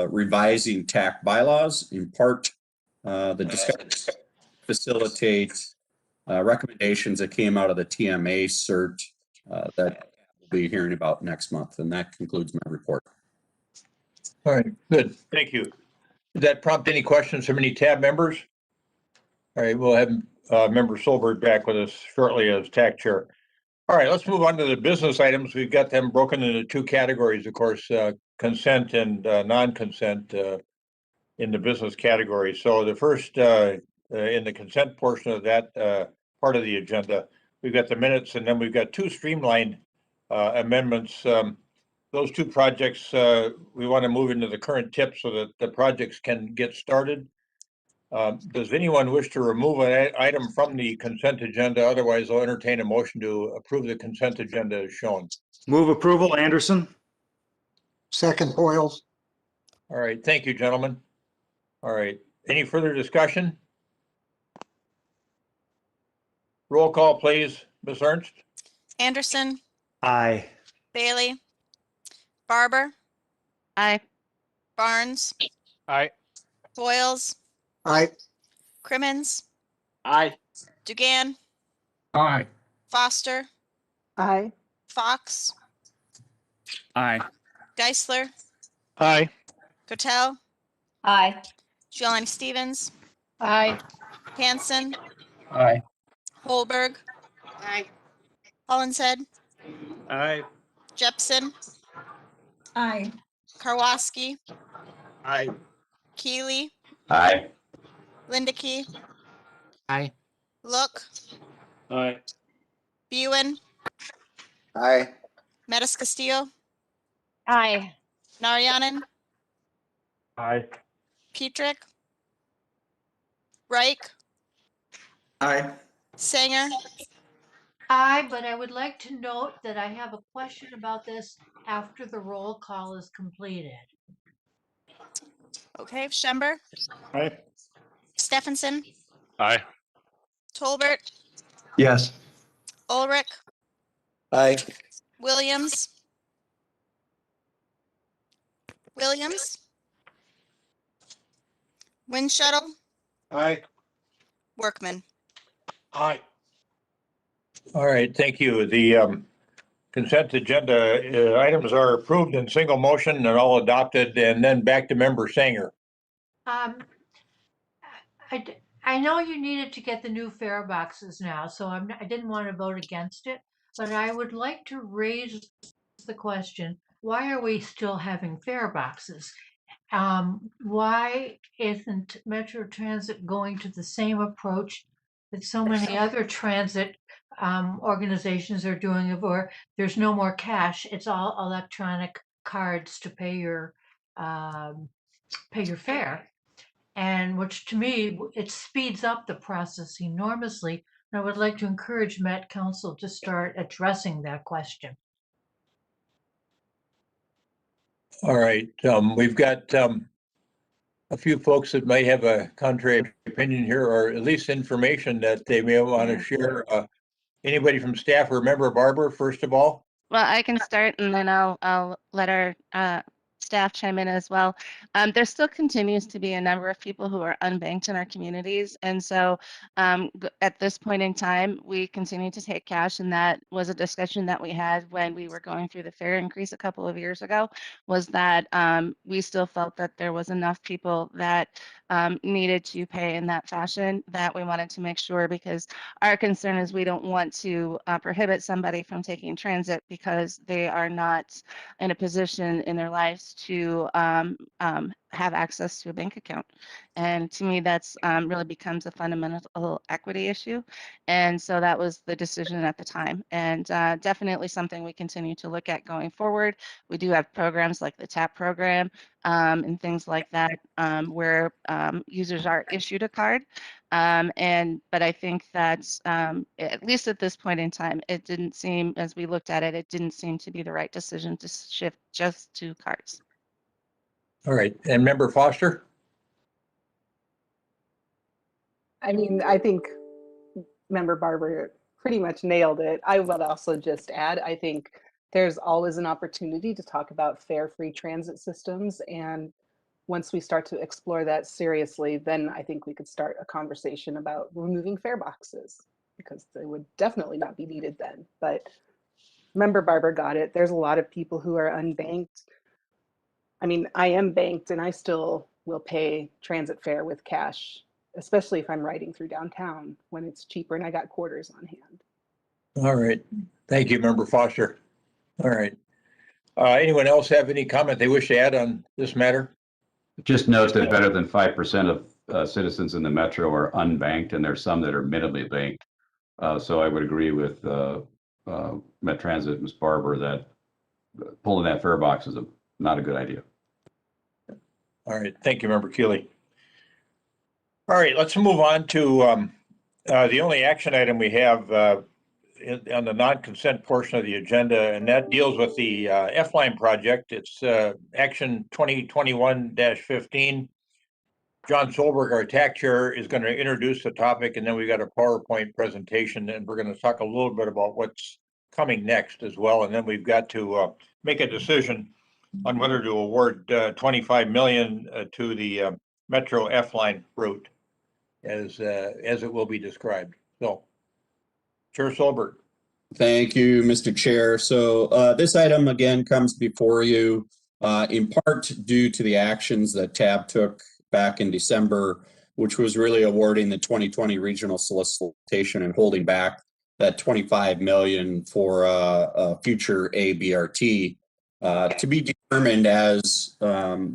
revising TAC bylaws. In part, the discussion facilitate recommendations that came out of the TMA cert that we'll be hearing about next month. And that concludes my report. All right, good. Thank you. Did that prompt any questions from any TAB members? All right, we'll have Member Solberg back with us shortly as TAC Chair. All right, let's move on to the business items. We've got them broken into two categories, of course, consent and non-consent in the business category. So the first, in the consent portion of that part of the agenda, we've got the minutes, and then we've got two streamlined amendments. Those two projects, we want to move into the current tip so that the projects can get started. Does anyone wish to remove an item from the consent agenda? Otherwise, I'll entertain a motion to approve the consent agenda as shown. Move approval, Anderson. Second, Boyles. All right, thank you, gentlemen. All right, any further discussion? Roll call, please. Ms. Ernst? Anderson, Aye. Bailey, Barber, Aye. Barnes, Aye. Boyles, Aye. Crimmins, Aye. Dugan, Aye. Foster, Aye. Fox, Aye. Geisler, Aye. Kotel, Aye. Giuliani Stevens, Aye. Hanson, Aye. Holberg, Aye. Hollinshead, Aye. Jepson, Aye. Karwoski, Aye. Keeley, Aye. Lindeke, Aye. Look, Aye. Bewen, Aye. Metis Castillo, Aye. Narayanan, Aye. Petrick, Reich, Aye. Sanger, Aye, but I would like to note that I have a question about this after the roll call is completed. okay, Schember, Aye. Stephenson, Aye. Tolbert, Yes. Ulrich, Aye. Williams, Windshuttle, Aye. Workman. Aye. All right, thank you. The consent agenda items are approved in single motion and all adopted, and then back to Member Sanger. Um, I know you needed to get the new fare boxes now, so I didn't want to vote against it, but I would like to raise the question, why are we still having fare boxes? Why isn't Metro Transit going to the same approach that so many other transit organizations are doing, where there's no more cash, it's all electronic cards to pay your fare? And which to me, it speeds up the process enormously. And I would like to encourage Met Council to start addressing that question. All right, we've got a few folks that may have a contrary opinion here, or at least information that they may want to share. Anybody from staff or Member Barber, first of all? Well, I can start and then I'll let our staff chime in as well. There still continues to be a number of people who are unbanked in our communities. And so at this point in time, we continue to take cash. And that was a discussion that we had when we were going through the fare increase a couple of years ago, was that we still felt that there was enough people that needed to pay in that fashion, that we wanted to make sure, because our concern is we don't want to prohibit somebody from taking transit because they are not in a position in their lives to have access to a bank account. And to me, that's really becomes a fundamental equity issue. And so that was the decision at the time. And definitely something we continue to look at going forward. We do have programs like the TAP program and things like that where users are issued a card. But I think that at least at this point in time, it didn't seem, as we looked at it, it didn't seem to be the right decision to shift just to cards. All right, and Member Foster? I mean, I think Member Barber pretty much nailed it. I would also just add, I think there's always an opportunity to talk about fare-free transit systems. And once we start to explore that seriously, then I think we could start a conversation about removing fare boxes, because they would definitely not be needed then. But Member Barber got it. There's a lot of people who are unbanked. I mean, I am banked and I still will pay transit fare with cash, especially if I'm riding through downtown when it's cheaper and I got quarters on hand. All right, thank you, Member Foster. All right. Anyone else have any comment they wish to add on this matter? Just note that better than 5% of citizens in the metro are unbanked, and there's some that are minimally banked. So I would agree with Met Transit, Ms. Barber, that pulling that fare box is not a good idea. All right, thank you, Member Keeley. All right, let's move on to the only action item we have on the non-consent portion of the agenda, and that deals with the F-Line project. It's Action 2021-15. John Solberg, our TAC chair, is going to introduce the topic, and then we got a PowerPoint presentation, and we're going to talk a little bit about what's coming next as well. And then we've got to make a decision on whether to award $25 million to the Metro F-Line route as it will be described. So, Chair Solberg. Thank you, Mr. Chair. So this item again comes before you in part due to the actions that TAB took back in December, which was really awarding the 2020 regional solicitation and holding back that $25 million for a future ABRT to be determined as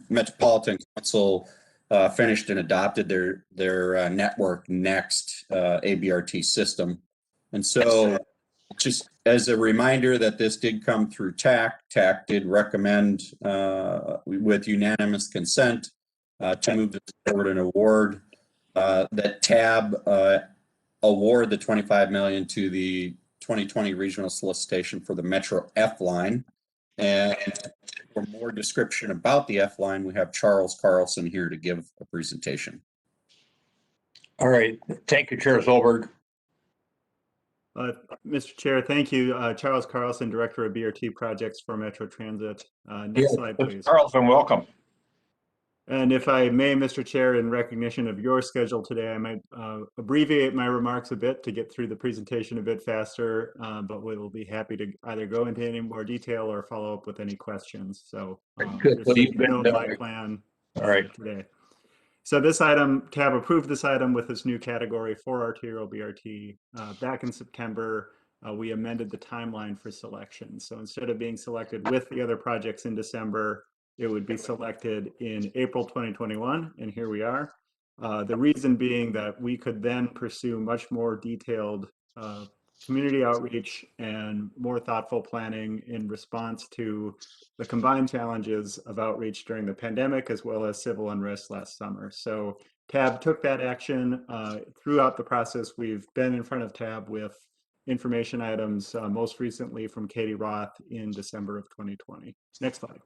Metropolitan Council finished and adopted their Network Next ABRT system. And so just as a reminder that this did come through TAC. TAC did recommend with unanimous consent to move this forward and award that TAB award the $25 million to the 2020 regional solicitation for the Metro F-Line. And for more description about the F-Line, we have Charles Carlson here to give a presentation. All right, thank you, Chair Solberg. Mr. Chair, thank you. Charles Carlson, Director of BRT Projects for Metro Transit. Next slide, please. Carlson, welcome. And if I may, Mr. Chair, in recognition of your schedule today, I might abbreviate my remarks a bit to get through the presentation a bit faster, but we'll be happy to either go into any more detail or follow up with any questions. So Good. this is my plan all right today. So this item, TAB approved this item with this new category for arterial BRT. Back in September, we amended the timeline for selection. So instead of being selected with the other projects in December, it would be selected in April 2021, and here we are. The reason being that we could then pursue much more detailed community outreach and more thoughtful planning in response to the combined challenges of outreach during the pandemic as well as civil unrest last summer. So TAB took that action. Throughout the process, we've been in front of TAB with information items, most recently from Katie Roth in December of 2020. Next slide.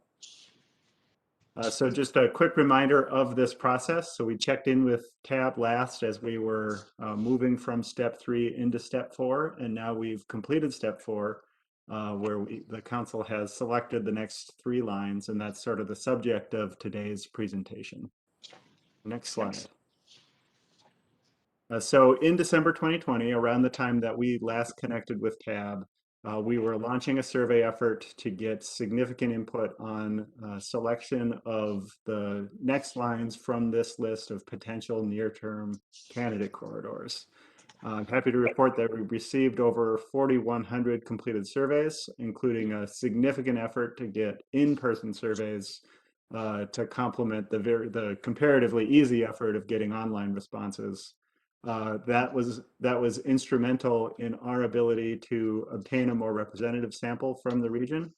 So just a quick reminder of this process. So we checked in with TAB last as we were moving from step 3 into step 4, and now we've completed step 4, where the council has selected the next 3 lines, and that's sort of the subject of today's presentation. Next slide. So in December 2020, around the time that we last connected with TAB, we were launching a survey effort to get significant input on selection of the next lines from this list of potential near-term candidate corridors. I'm happy to report that we received over 4,100 completed surveys, including a significant effort to get in-person surveys to complement the comparatively easy effort of getting online responses. That was instrumental in our ability to obtain a more representative sample from the region.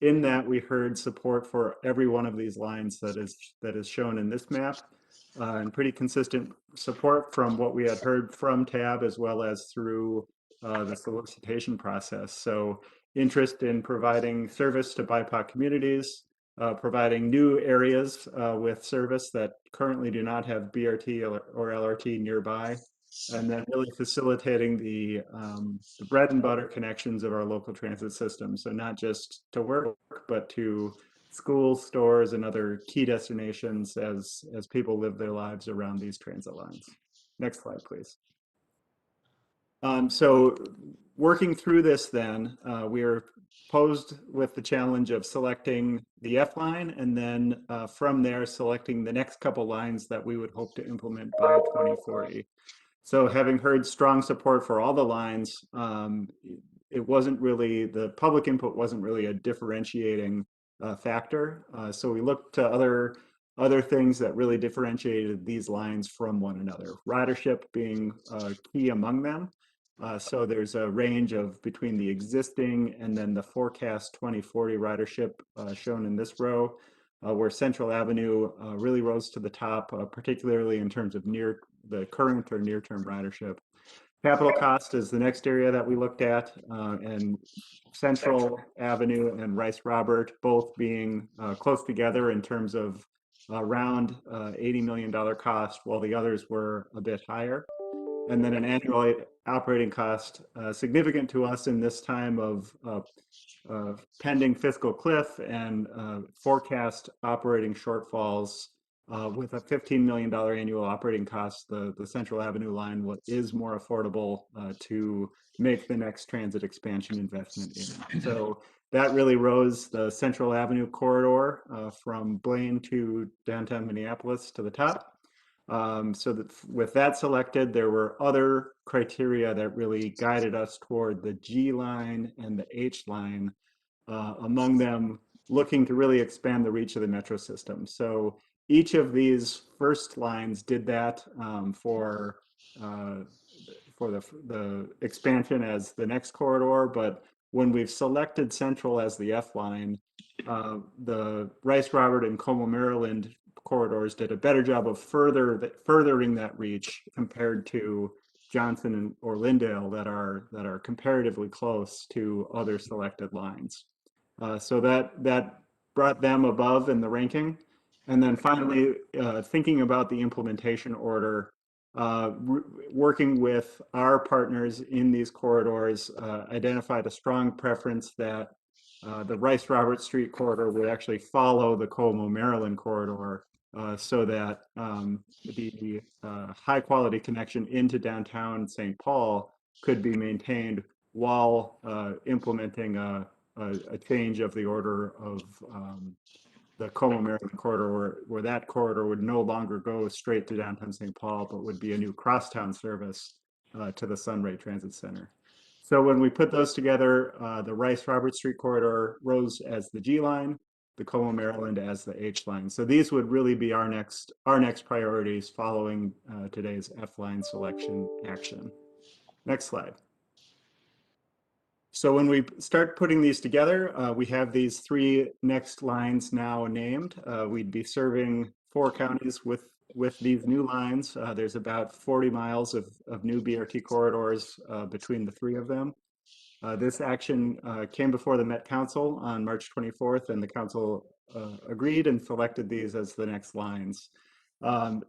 In that, we heard support for every one of these lines that is shown in this map, and pretty consistent support from what we had heard from TAB as well as through the solicitation process. So interest in providing service to BIPOC communities, providing new areas with service that currently do not have BRT or LRT nearby, and then really facilitating the bread and butter connections of our local transit system. So not just to work, but to schools, stores, and other key destinations as people live their lives around these transit lines. Next slide, please. So working through this then, we are posed with the challenge of selecting the F line and then from there selecting the next couple lines that we would hope to implement by 2040. So having heard strong support for all the lines, it wasn't really, the public input wasn't really a differentiating factor. So we looked to other things that really differentiated these lines from one another, ridership being key among them. So there's a range of between the existing and then the forecast 2040 ridership shown in this row, where Central Avenue really rose to the top, particularly in terms of the current or near-term ridership. Capital cost is the next area that we looked at, and Central Avenue and Rice Robert both being close together in terms of around $80 million cost, while the others were a bit higher. And then an annual operating cost significant to us in this time of pending fiscal cliff and forecast operating shortfalls. With a $15 million annual operating cost, the Central Avenue line is more affordable to make the next transit expansion investment in. So that really rose the Central Avenue corridor from Blaine to downtown Minneapolis to the top. So that with that selected, there were other criteria that really guided us toward the G line and the H line, among them looking to really expand the reach of the metro system. So each of these first lines did that for the expansion as the next corridor, but when we've selected Central as the F line, the Rice Robert and Como, Maryland corridors did a better job of furthering that reach compared to Johnson or Lindale that are comparatively close to other selected lines. So that brought them above in the ranking. And then finally, thinking about the implementation order, working with our partners in these corridors, identified a strong preference that the Rice Robert Street corridor would actually follow the Como, Maryland corridor, so that the high quality connection into downtown St. Paul could be maintained while implementing a change of the order of the Como Maryland corridor, where that corridor would no longer go straight to downtown St. Paul, but would be a new crosstown service to the Sunray Transit Center. So when we put those together, the Rice-Robert Street corridor rose as the G line, the Como Maryland as the H line. So these would really be our next priorities following today's F line selection action. Next slide. So when we start putting these together, we have these 3 next lines now named. We'd be serving 4 counties with these new lines. There's about 40 miles of new BRT corridors between the 3 of them. This action came before the Met Council on March 24th, and the council agreed and selected these as the next lines.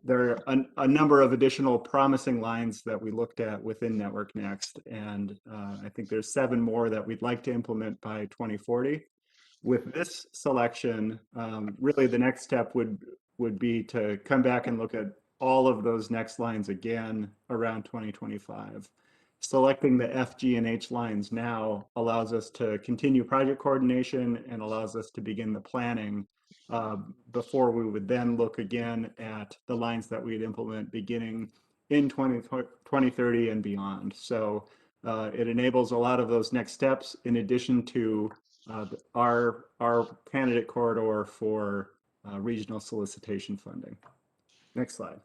There are a number of additional promising lines that we looked at within Network Next, and I think there's 7 more that we'd like to implement by 2040. With this selection, really the next step would be to come back and look at all of those next lines again around 2025. Selecting the F, G, and H lines now allows us to continue project coordination and allows us to begin the planning before we would then look again at the lines that we'd implement beginning in 2030 and beyond. So it enables a lot of those next steps in addition to our candidate corridor for regional solicitation funding. Next slide.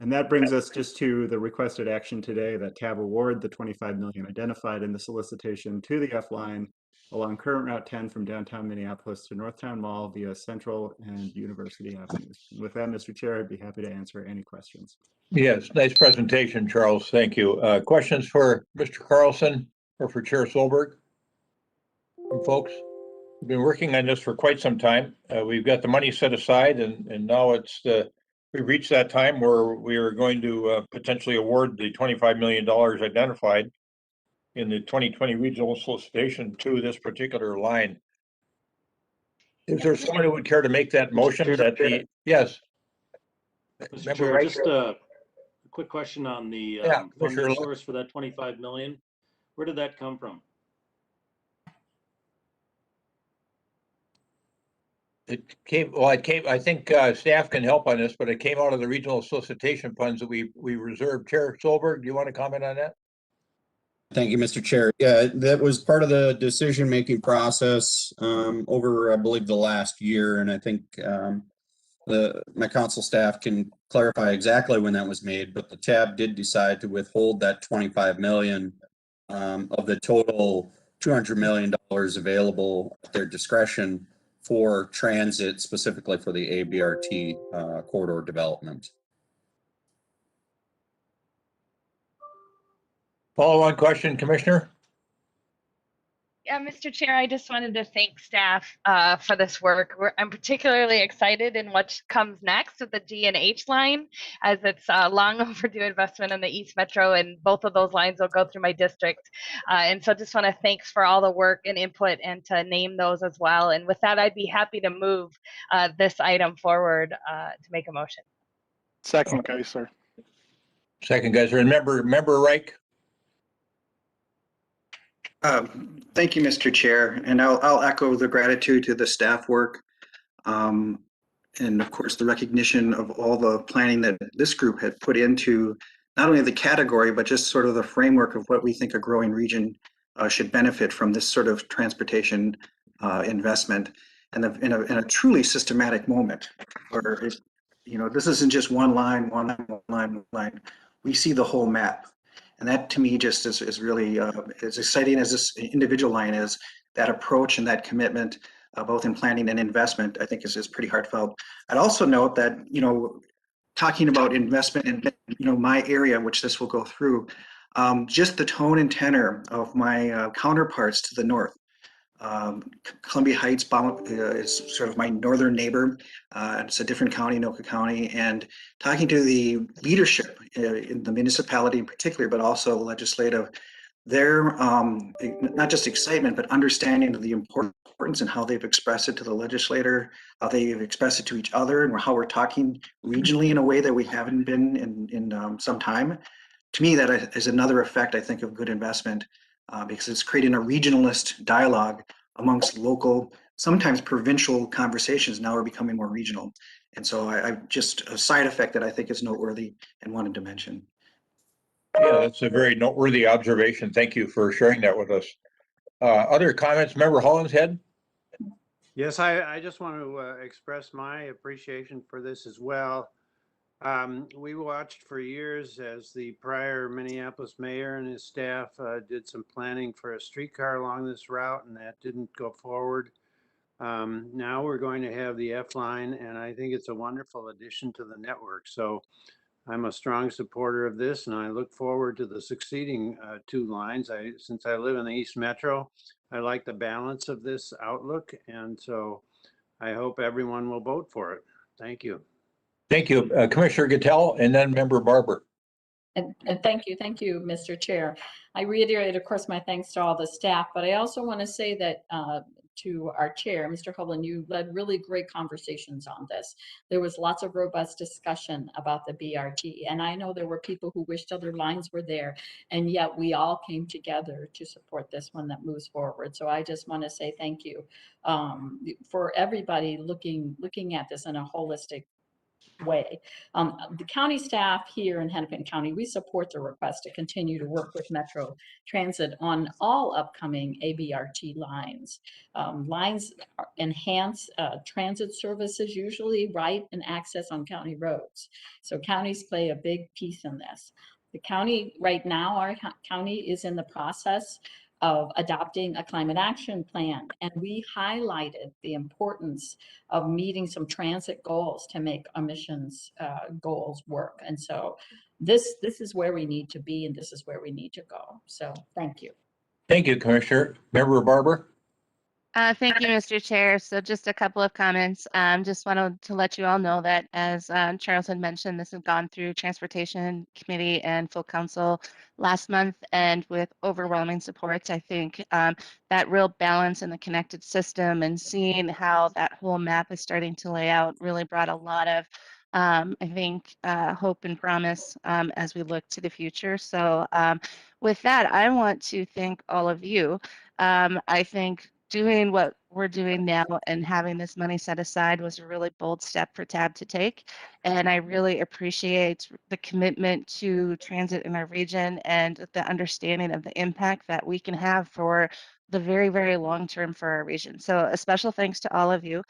And that brings us just to the requested action today, that TAB award the $25 million identified in the solicitation to the F line along current Route 10 from downtown Minneapolis to Northtown Mall via Central and University Avenues. And with that, Mr. Chair, I'd be happy to answer any questions. Yes, nice presentation, Charles. Thank you. Questions for Mr. Carlson or for Chair Solberg? From folks, we've been working on this for quite some time. We've got the money set aside, and now we've reached that time where we are going to potentially award the $25 million identified in the 2020 regional solicitation to this particular line. Is there someone who would care to make that motion? Yes. Mr. Chair, just a quick question on the funding source for that 25 million. Where did that come from? I think staff can help on this, but it came out of the regional solicitation funds that we reserved. Chair Solberg, do you want to comment on that? Thank you, Mr. Chair. Yeah, that was part of the decision-making process over, I believe, the last year. And I think my council staff can clarify exactly when that was made, but the TAB did decide to withhold that 25 million of the total $200 million available at their discretion for transit, specifically for the ABRT corridor development. Follow-on question, Commissioner? Yeah, Mr. Chair, I just wanted to thank staff for this work. I'm particularly excited in what comes next with the G and H line, as it's a long overdue investment in the East Metro, and both of those lines will go through my district. And so just want to thanks for all the work and input and to name those as well. And with that, I'd be happy to move this item forward to make a motion. Second, Geisler. Second, Geisler. And member Reich? Thank you, Mr. Chair, and I'll echo the gratitude to the staff work, and of course the recognition of all the planning that this group had put into not only the category, but just sort of the framework of what we think a growing region should benefit from this sort of transportation investment, and in a truly systematic moment where this isn't just one line. We see the whole map. And that to me just is really as exciting as this individual line is. That approach and that commitment, both in planning and investment, I think is pretty heartfelt. I'd also note that, talking about investment in, my area, which this will go through, just the tone and tenor of my counterparts to the north. Columbia Heights is sort of my northern neighbor. It's a different county, Anoka County, and talking to the leadership in the municipality in particular, but also legislative, their not just excitement, but understanding of the importance and how they've expressed it to the legislator, how they've expressed it to each other, and how we're talking regionally in a way that we haven't been in some time. To me, that is another effect, I think, of good investment. Because it's creating a regionalist dialogue amongst local sometimes provincial conversations now are becoming more regional. And so I just a side effect that I think is noteworthy and wanted to mention. Yeah, that's a very noteworthy observation. Thank you for sharing that with us. Other comments, Member Hollinshead? Yes, I just want to express my appreciation for this as well. We watched for years as the prior Minneapolis mayor and his staff did some planning for a streetcar along this route, and that didn't go forward. Now we're going to have the F line, and I think it's a wonderful addition to the network. So I'm a strong supporter of this, and I look forward to the succeeding two lines. Since I live in the East Metro, I like the balance of this outlook, and so I hope everyone will vote for it. Thank you. Thank you, Commissioner Gattell, and then Member Barber. And thank you, Mr. Chair. I reiterate, of course, my thanks to all the staff, but I also want to say that to our chair, Mr. Hovland, you led really great conversations on this. There was lots of robust discussion about the BRT, and I know there were people who wished other lines were there, and yet we all came together to support this one that moves forward. So I just want to say thank you for everybody looking at this in a holistic way. The county staff here in Hennepin County, we support the request to continue to work with Metro Transit on all upcoming ABRT lines. Lines enhance transit services, usually right and access on county roads. So counties play a big piece in this. The county right now, our county is in the process of adopting a climate action plan. And we highlighted the importance of meeting some transit goals to make emissions goals work. And so this is where we need to be, and this is where we need to go. So thank you. Thank you, Commissioner. Member Barber? Thank you, Mr. Chair. So just a couple of comments. Just wanted to let you all know that as Charles had mentioned, this has gone through Transportation Committee and full council last month, and with overwhelming support. I think that real balance in the connected system and seeing how that whole map is starting to lay out really brought a lot of I think hope and promise as we look to the future. So with that, I want to thank all of you. I think doing what we're doing now and having this money set aside was a really bold step for TAB to take. And I really appreciate the commitment to transit in our region and the understanding of the impact that we can have for the very, very long term for our region. So a special thanks to all of you.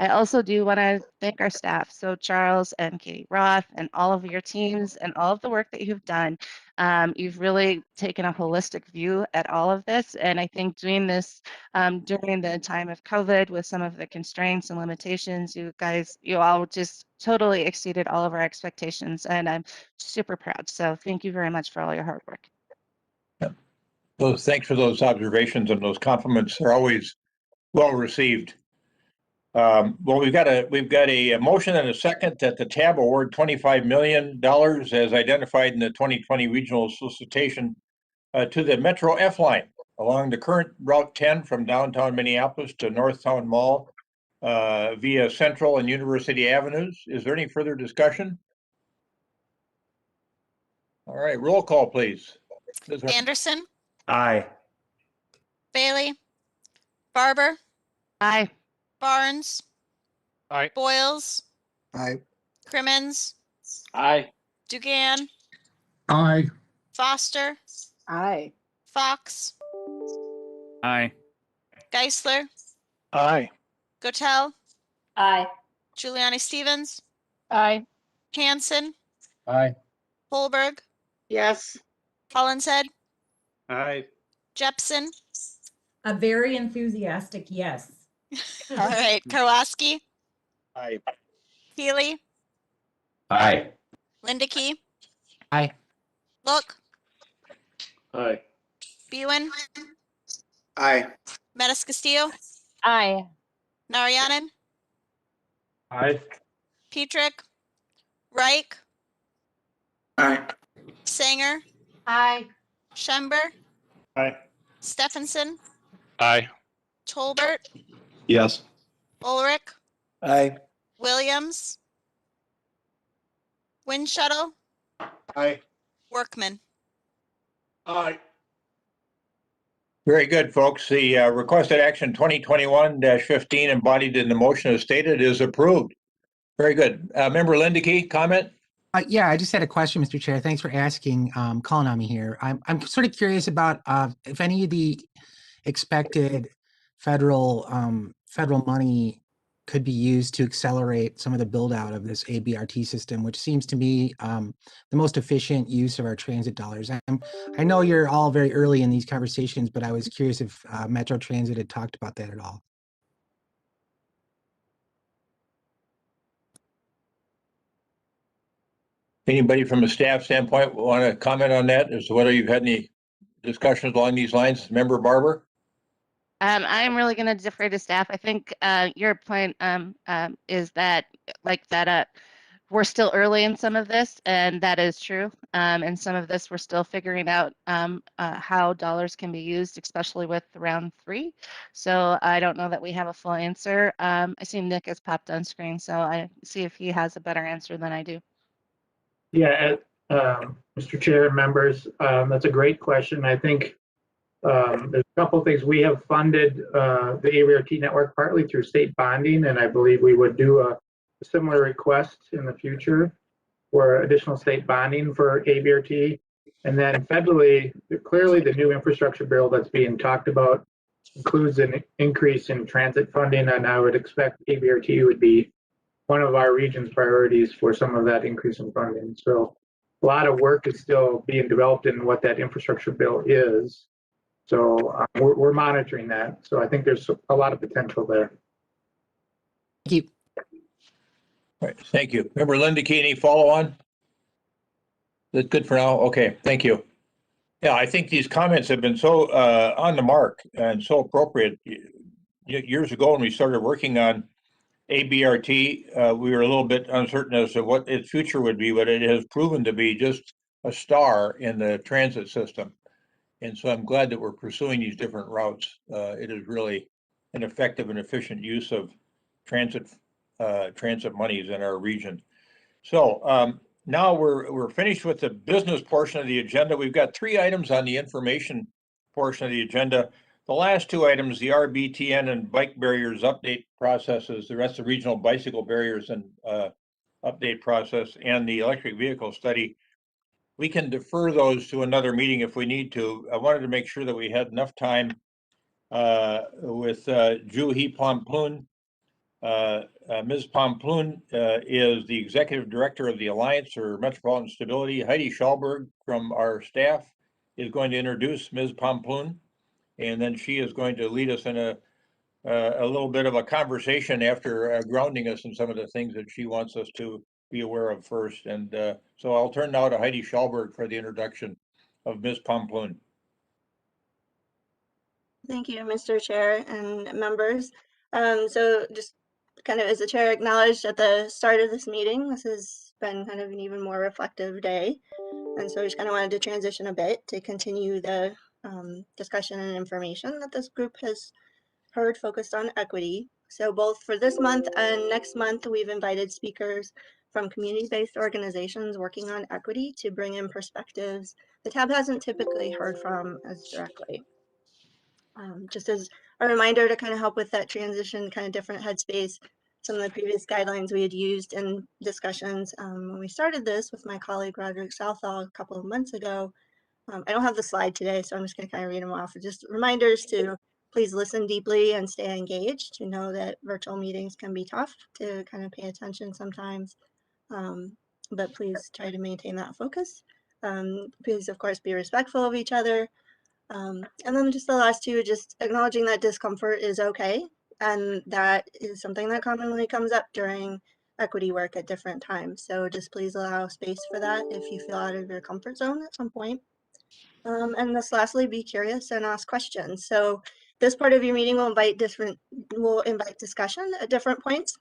I also do want to thank our staff, so Charles and Katie Roth and all of your teams and all of the work that you've done. You've really taken a holistic view at all of this, and I think doing this during the time of COVID with some of the constraints and limitations, you all just totally exceeded all of our expectations, and I'm super proud. So thank you very much for all your hard work. Well, thanks for those observations, and those compliments are always well received. Well, we've got a motion and a second that the TAB award $25 million as identified in the 2020 regional solicitation to the Metro F line along the current Route 10 from downtown Minneapolis to Northtown Mall via Central and University Avenues. Is there any further discussion? All right, roll call, please. Anderson, Aye. Bailey, Barber, Aye. Barnes, Aye. Boyles, Aye. Crimmins, Aye. Dugan, Aye. Foster, Aye. Fox, Aye. Geisler, Aye. Gotel, Aye. Giuliani Stevens, Aye. Hanson, Aye. Holberg, Yes. Hollinshead, Aye. Jepson. A very enthusiastic yes. All right, Karwoski, Aye. Healy, Aye. Lindeke, Aye. Look, Aye. Bewan, Aye. Metis Castillo, Aye. Narayanan, Aye. Petrick, Reich, Aye. Sanger, Aye. Schember, Aye. Stephenson, Aye. Tolbert, Yes. Ulrich, Aye. Williams, Windshuttle, Aye. Workman. Aye. Very good, folks. The requested action 2021-15 embodied in the motion as stated is approved. Very good. Member Lindeke, comment? Yeah, I just had a question, Mr. Chair. Thanks for asking, calling on me here. I'm sort of curious about if any of the expected federal money could be used to accelerate some of the build out of this ABRT system, which seems to me the most efficient use of our transit dollars. I know you're all very early in these conversations, but I was curious if Metro Transit had talked about that at all. Anybody from a staff standpoint want to comment on that as to whether you've had any discussions along these lines? Member Barber? I'm really going to defer to staff. I think your point is that we're still early in some of this, and that is true. And some of this we're still figuring out how dollars can be used, especially with round 3. So I don't know that we have a full answer. I see Nick has popped on screen, so I see if he has a better answer than I do. Yeah, Mr. Chair, members, that's a great question. I think there's a couple of things. We have funded the ABRT network partly through state bonding, and I believe we would do a similar request in the future for additional state bonding for ABRT. And then federally, clearly the new infrastructure bill that's being talked about includes an increase in transit funding, and I would expect ABRT would be one of our region's priorities for some of that increase in funding. So a lot of work is still being developed in what that infrastructure bill is. So we're monitoring that. So I think there's a lot of potential there. Thank you. All right, thank you. Member Lindeke, any follow on? That's good for now. Okay, thank you. Yeah, I think these comments have been so on the mark and so appropriate. Years ago when we started working on ABRT, we were a little bit uncertain as to what its future would be, but it has proven to be just a star in the transit system. And so I'm glad that we're pursuing these different routes. It is really an effective and efficient use of transit monies in our region. So now we're finished with the business portion of the agenda. We've got 3 items on the information portion of the agenda. The last 2 items, the RBTN and bike barriers update processes, the rest of regional bicycle barriers and update process, and the electric vehicle study, we can defer those to another meeting if we need to. I wanted to make sure that we had enough time with Juhi Pamplun. Ms. Pamplun is the Executive Director of the Alliance for Metropolitan Stability. Heidi Schallberg from our staff is going to introduce Ms. Pamplun, and then she is going to lead us in a little bit of a conversation after grounding us in some of the things that she wants us to be aware of first. And so I'll turn now to Heidi Schallberg for the introduction of Ms. Pamplun. Thank you, Mr. Chair and members. So just kind of as the chair acknowledged at the start of this meeting, this has been kind of an even more reflective day. And so I just kind of wanted to transition a bit to continue the discussion and information that this group has heard focused on equity. So both for this month and next month, we've invited speakers from community-based organizations working on equity to bring in perspectives the TAB hasn't typically heard from as directly. Just as a reminder to kind of help with that transition, kind of different headspace, some of the previous guidelines we had used in discussions when we started this with my colleague Roderick Southall a couple of months ago. I don't have the slide today, so I'm just going to kind of read them off. Just reminders to please listen deeply and stay engaged, to know that virtual meetings can be tough to kind of pay attention sometimes, but please try to maintain that focus. Please, of course, be respectful of each other. And then just the last 2, just acknowledging that discomfort is okay. And that is something that commonly comes up during equity work at different times. So just please allow space for that if you feel out of your comfort zone at some point. And this lastly, be curious and ask questions. So this part of your meeting will invite discussion at different points.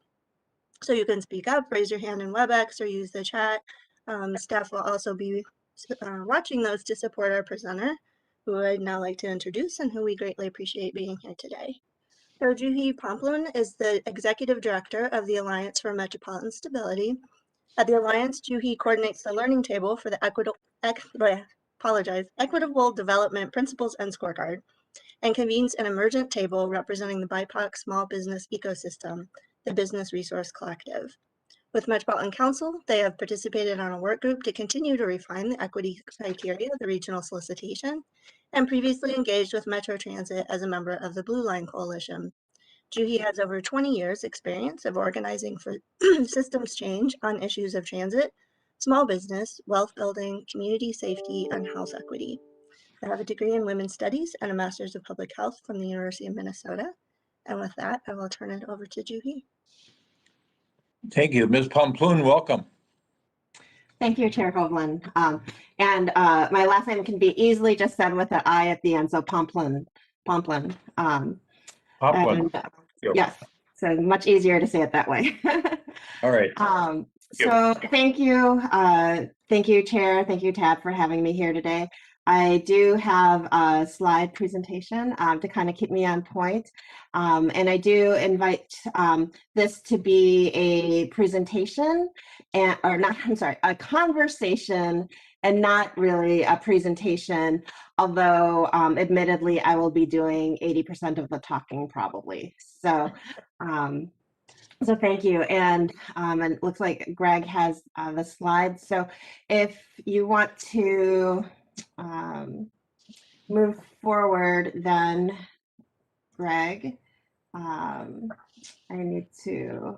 So you can speak up, raise your hand in WebEx, or use the chat. Staff will also be watching those to support our presenter, who I'd now like to introduce and who we greatly appreciate being here today. So Juhi Pamplun is the Executive Director of the Alliance for Metropolitan Stability. At the Alliance, Juhi coordinates the learning table for the Equitable Development Principles and Scorecard, and convenes an emergent table representing the BIPOC small business ecosystem, the Business Resource Collective. With Metropolitan Council, they have participated on a work group to continue to refine the equity criteria of the regional solicitation, and previously engaged with Metro Transit as a member of the Blue Line Coalition. Juhi has over 20 years experience of organizing for systems change on issues of transit, small business, wealth building, community safety, and house equity. I have a degree in women's studies and a master's of public health from the University of Minnesota. And with that, I will turn it over to Juhi. Thank you. Ms. Pomplun, welcome. Thank you, Chair Hovland. My last name can be easily just said with an I at the end, so Pomplun. Pomplun. Yes, so much easier to say it that way. All right. So thank you. Thank you, Chair. Thank you, Tab, for having me here today. I do have a slide presentation to kind of keep me on point. And I do invite this to be a presentation a conversation and not really a presentation, although admittedly, I will be doing 80% of the talking probably. So, so thank you. And it looks like Greg has the slides. So if you want to move forward, then Greg, I need to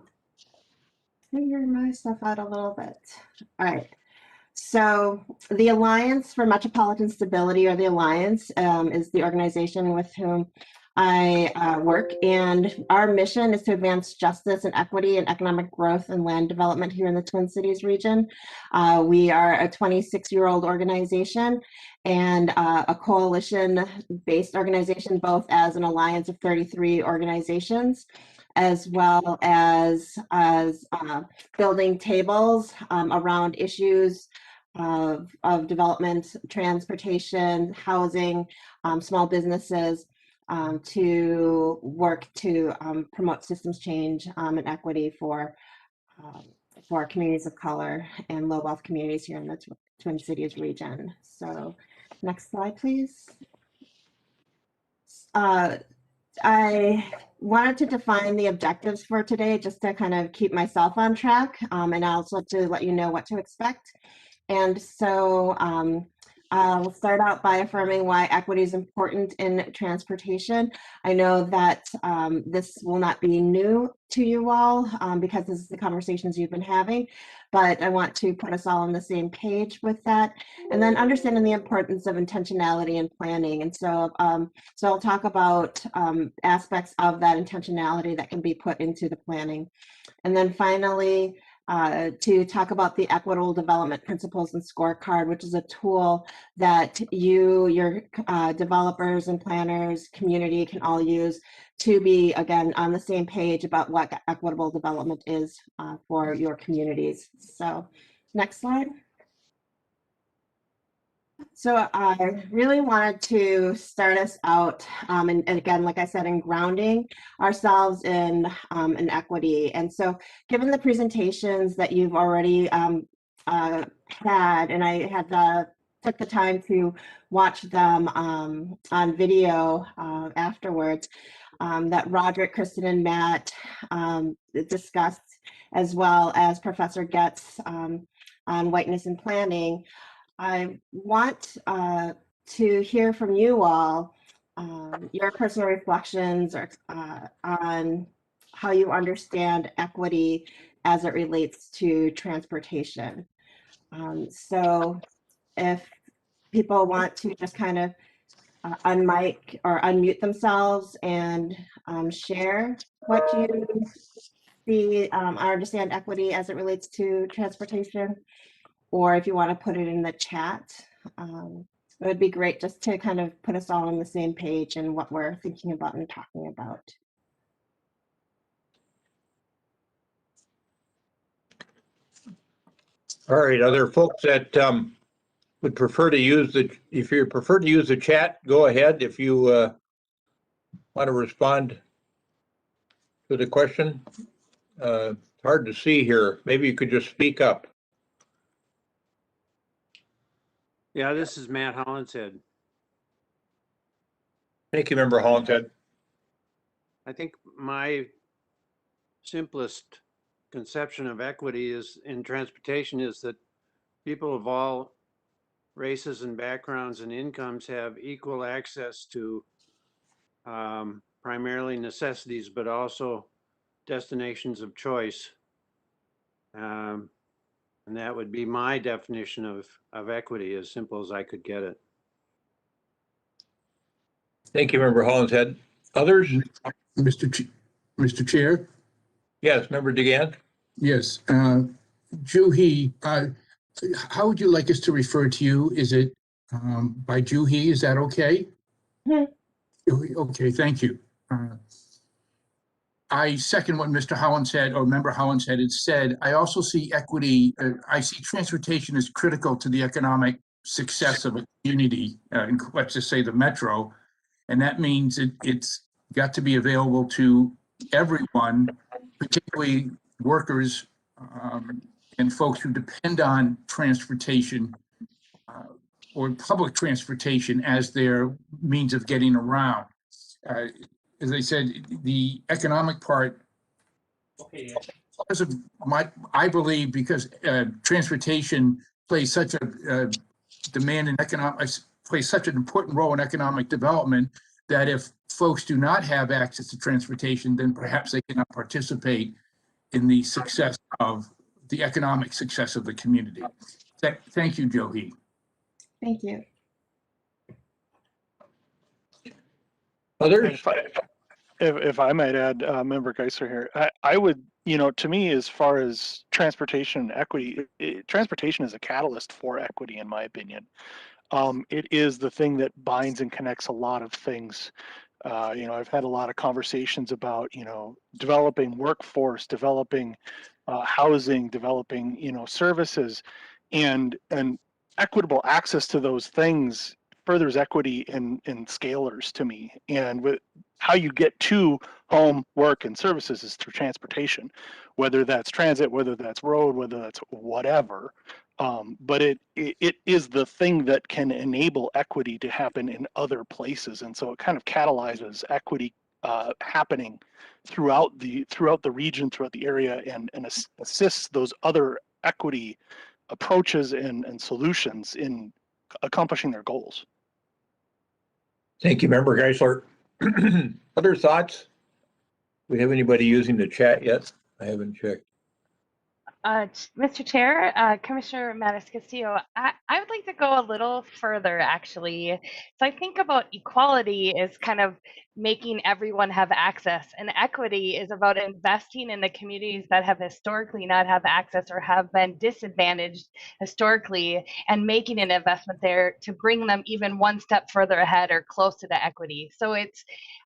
figure my stuff out a little bit. All right. So the Alliance for Metropolitan Stability, or the Alliance, is the organization with whom I work, and our mission is to advance justice and equity and economic growth and land development here in the Twin Cities region. We are a 26-year-old organization and a coalition-based organization, both as an alliance of 33 organizations, as well as building tables around issues of development, transportation, housing, small businesses, to work to promote systems change and equity for our communities of color and low wealth communities here in the Twin Cities region. So next slide, please. I wanted to define the objectives for today just to kind of keep myself on track, and also to let you know what to expect. And so I'll start out by affirming why equity is important in transportation. I know that this will not be new to you all because this is the conversations you've been having, but I want to put us all on the same page with that. And then understanding the importance of intentionality and planning. And so, so I'll talk about aspects of that intentionality that can be put into the planning. And then finally, to talk about the equitable development principles and scorecard, which is a tool that you, your developers and planners, community can all use to be, again, on the same page about what equitable development is for your communities. So next slide. So I really wanted to start us out, and again, like I said, in grounding ourselves in equity. And so given the presentations that you've already had, and I had took the time to watch them on video afterwards, that Roderick, Kristen, and Matt discussed, as well as Professor Getz on whiteness and planning, I want to hear from you all your personal reflections on how you understand equity as it relates to transportation. So if people want to just kind of unmic or unmute themselves and share what you see, understand equity as it relates to transportation, or if you want to put it in the chat, it would be great just to kind of put us all on the same page and what we're thinking about and talking about. All right, other folks that would prefer to use if you prefer to use the chat, go ahead. If you want to respond to the question, it's hard to see here. Maybe you could just speak up. Yeah, this is Matt Hollinshead. Thank you, Member Hollingshead. I think my simplest conception of equity is in transportation is that people of all races and backgrounds and incomes have equal access to primarily necessities, but also destinations of choice. And that would be my definition of equity, as simple as I could get it. Thank you, Member Hollingshead. Others? Mr. Chair? Yes, Member DeGan? Yes. Juhi, how would you like us to refer to you? Is it by Juhi? Is that okay? Okay, thank you. I second what Mr. Hollingshead or Member Hollingshead had said. I also see equity, I see transportation as critical to the economic success of a community, let's just say the metro. And that means it's got to be available to everyone, particularly workers and folks who depend on transportation or public transportation as their means of getting around. As I said, the economic part, because of I believe because transportation plays such a demand in economic, plays such an important role in economic development, that if folks do not have access to transportation, then perhaps they cannot participate in the success of the economic success of the community. Thank you, Johi. Thank you. Others? If I might add, Member Geisler here, I would, to me, as far as transportation and equity, transportation is a catalyst for equity, in my opinion. It is the thing that binds and connects a lot of things. I've had a lot of conversations about, developing workforce, developing housing, developing, services, and equitable access to those things furthers equity in scalars to me. And with how you get to home, work, and services is through transportation, whether that's transit, whether that's road, whether that's whatever. But it is the thing that can enable equity to happen in other places, and so it kind of catalyzes equity happening throughout the region, throughout the area, and assists those other equity approaches and solutions in accomplishing their goals. Thank you, Member Geisler. Other thoughts? Do we have anybody using the chat yet? I haven't checked. Mr. Chair, Commissioner Mattis Castillo, I would like to go a little further, actually. So I think about equality is kind of making everyone have access, and equity is about investing in the communities that have historically not have access or have been disadvantaged historically, and making an investment there to bring them even one step further ahead or close to the equity. So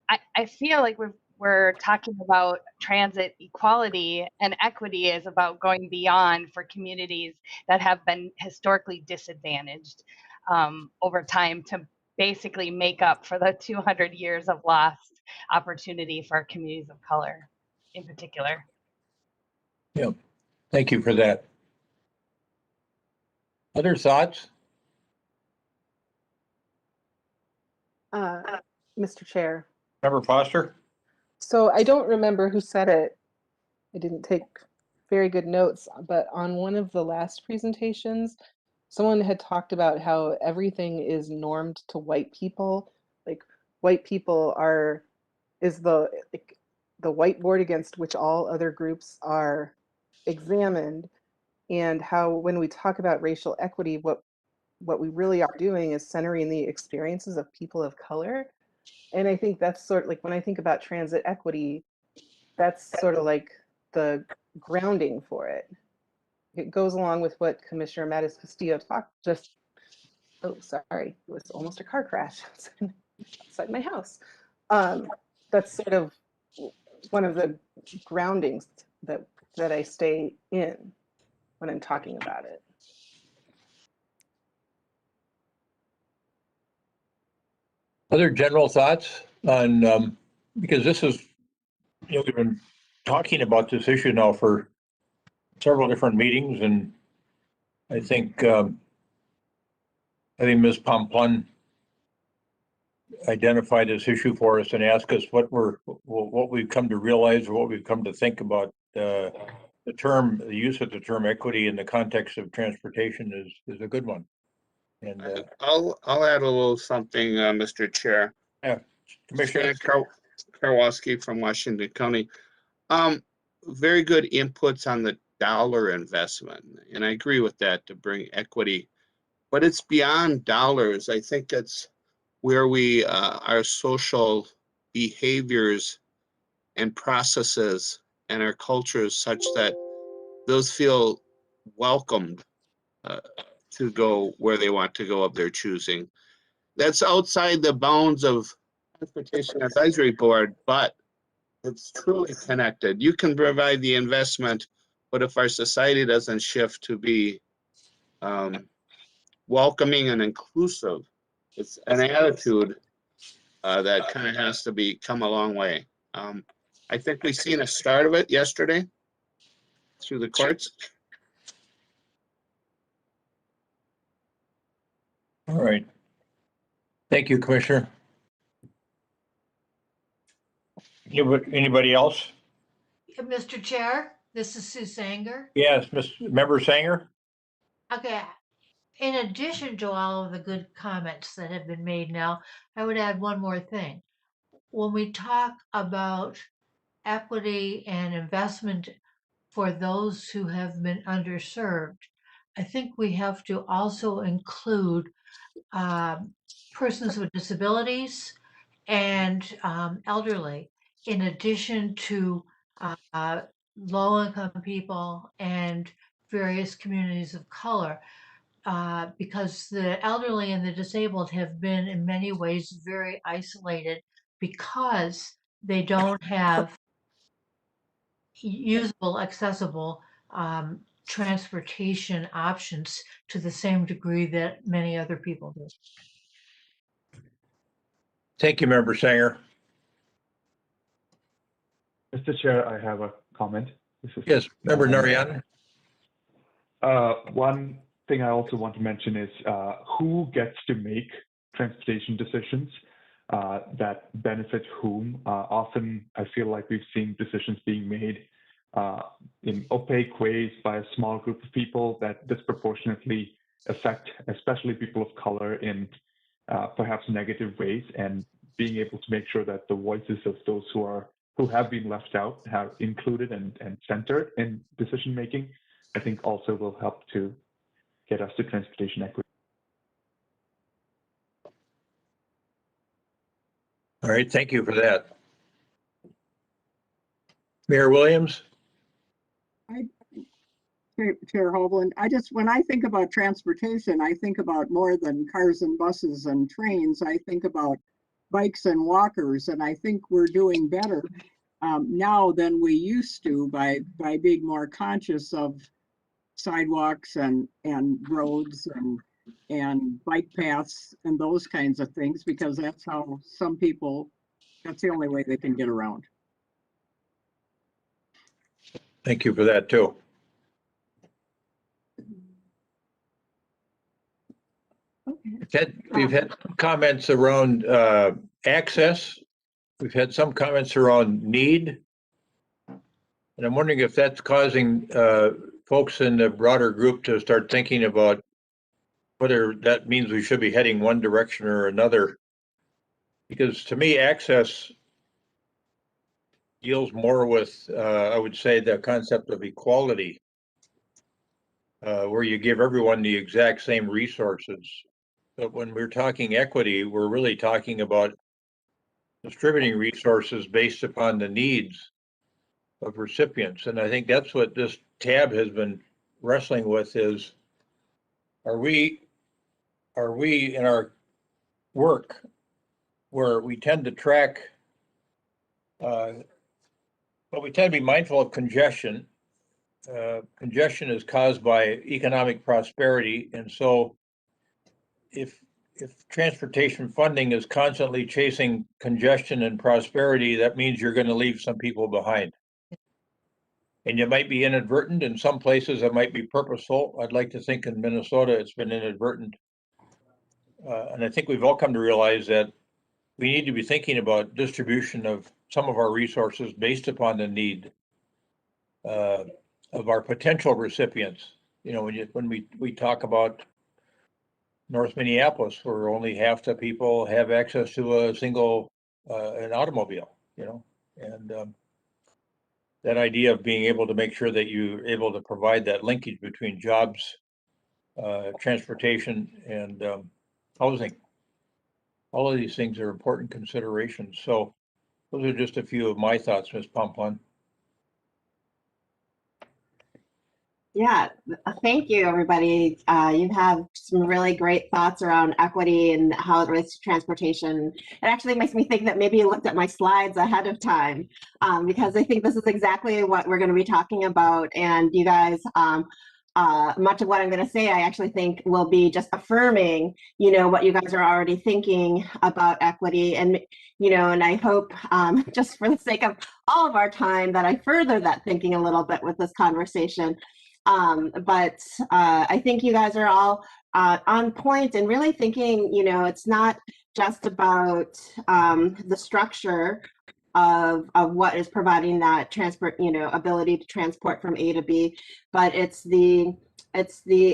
I feel like we're talking about transit equality, and equity is about going beyond for communities that have been historically disadvantaged over time to basically make up for the 200 years of lost opportunity for communities of color in particular. Yeah, thank you for that. Other thoughts? Mr. Chair. Member Foster? So I don't remember who said it. I didn't take very good notes, but on one of the last presentations, someone had talked about how everything is normed to white people. Like white people is the whiteboard against which all other groups are examined, and how when we talk about racial equity, what we really are doing is centering the experiences of people of color. And I think that's sort of like when I think about transit equity, that's sort of like the grounding for it. It goes along with what Commissioner Mattis Castillo talked just, oh, sorry, it was almost a car crash outside my house. That's sort of one of the groundings that I stay in when I'm talking about it. Other general thoughts on, because this is, we've been talking about this issue now for several different meetings, and I think Ms. Pomplun identify this issue for us and ask us what we've come to realize or what we've come to think about the use of the term equity in the context of transportation is a good one. And I'll add a little something, Mr. Chair. Yeah, Commissioner Karwoski from Washington County. Very good inputs on the dollar investment, and I agree with that to bring equity, but it's beyond dollars. I think it's where we our social behaviors and processes and our cultures such that those feel welcomed to go where they want to go of their choosing. That's outside the bounds of Transportation Advisory Board, but it's truly connected. You can provide the investment, but if our society doesn't shift to be welcoming and inclusive, it's an attitude that kind of has to come a long way. I think we've seen a start of it yesterday through the courts. all right. Thank you, Commissioner. Anybody else? Mr. Chair, this is Sue Sanger. Yes, Member Sanger. Okay. In addition to all of the good comments that have been made now, I would add one more thing. When we talk about equity and investment for those who have been underserved, I think we have to also include persons with disabilities and elderly, in addition to low-income people and various communities of color, because the elderly and the disabled have been in many ways very isolated because they don't have usable, accessible transportation options to the same degree that many other people do. Thank you, Member Sanger. Mr. Chair, I have a comment. Yes, Member Narayan. One thing I also want to mention is who gets to make transportation decisions that benefit whom. Often I feel like we've seen decisions being made in opaque ways by a small group of people that disproportionately affect especially people of color in perhaps negative ways, and being able to make sure that the voices of those who have been left out have included and centered in decision making, I think also will help to get us to transportation equity. All right, thank you for that. Mayor Williams. Chair Hovland, when I think about transportation, I think about more than cars and buses and trains. I think about bikes and walkers, and I think we're doing better now than we used to by being more conscious of sidewalks and roads and bike paths and those kinds of things, because that's how some people, that's the only way they can get around. Thank you for that too. We've had comments around access. We've had some comments around need. And I'm wondering if that's causing folks in the broader group to start thinking about whether that means we should be heading one direction or another. Because to me, access deals more with, I would say, the concept of equality, where you give everyone the exact same resources. But when we're talking equity, we're really talking about distributing resources based upon the needs of recipients. And I think that's what this tab has been wrestling with is, are we in our work where we tend to track, but we tend to be mindful of congestion. Congestion is caused by economic prosperity. And so if transportation funding is constantly chasing congestion and prosperity, that means you're going to leave some people behind. And you might be inadvertent. In some places it might be purposeful. I'd like to think in Minnesota it's been inadvertent. And I think we've all come to realize that we need to be thinking about distribution of some of our resources based upon the need of our potential recipients. You know, when we talk about North Minneapolis, where only half the people have access to a single an automobile, you know, and that idea of being able to make sure that you're able to provide that linkage between jobs, transportation, and housing. All of these things are important considerations. So those are just a few of my thoughts, Ms. Pomplun. Yeah, thank you, everybody. You have some really great thoughts around equity and how it relates to transportation. It actually makes me think that maybe you looked at my slides ahead of time, because I think this is exactly what we're going to be talking about. And you guys, much of what I'm going to say, I actually think will be just affirming, you know, what you guys are already thinking about equity. And, you know, and I hope, just for the sake of all of our time, that I further that thinking a little bit with this conversation. But I think you guys are all on point and really thinking, you know, it's not just about the structure of what is providing that transport, you know, ability to transport from A to B, but it's the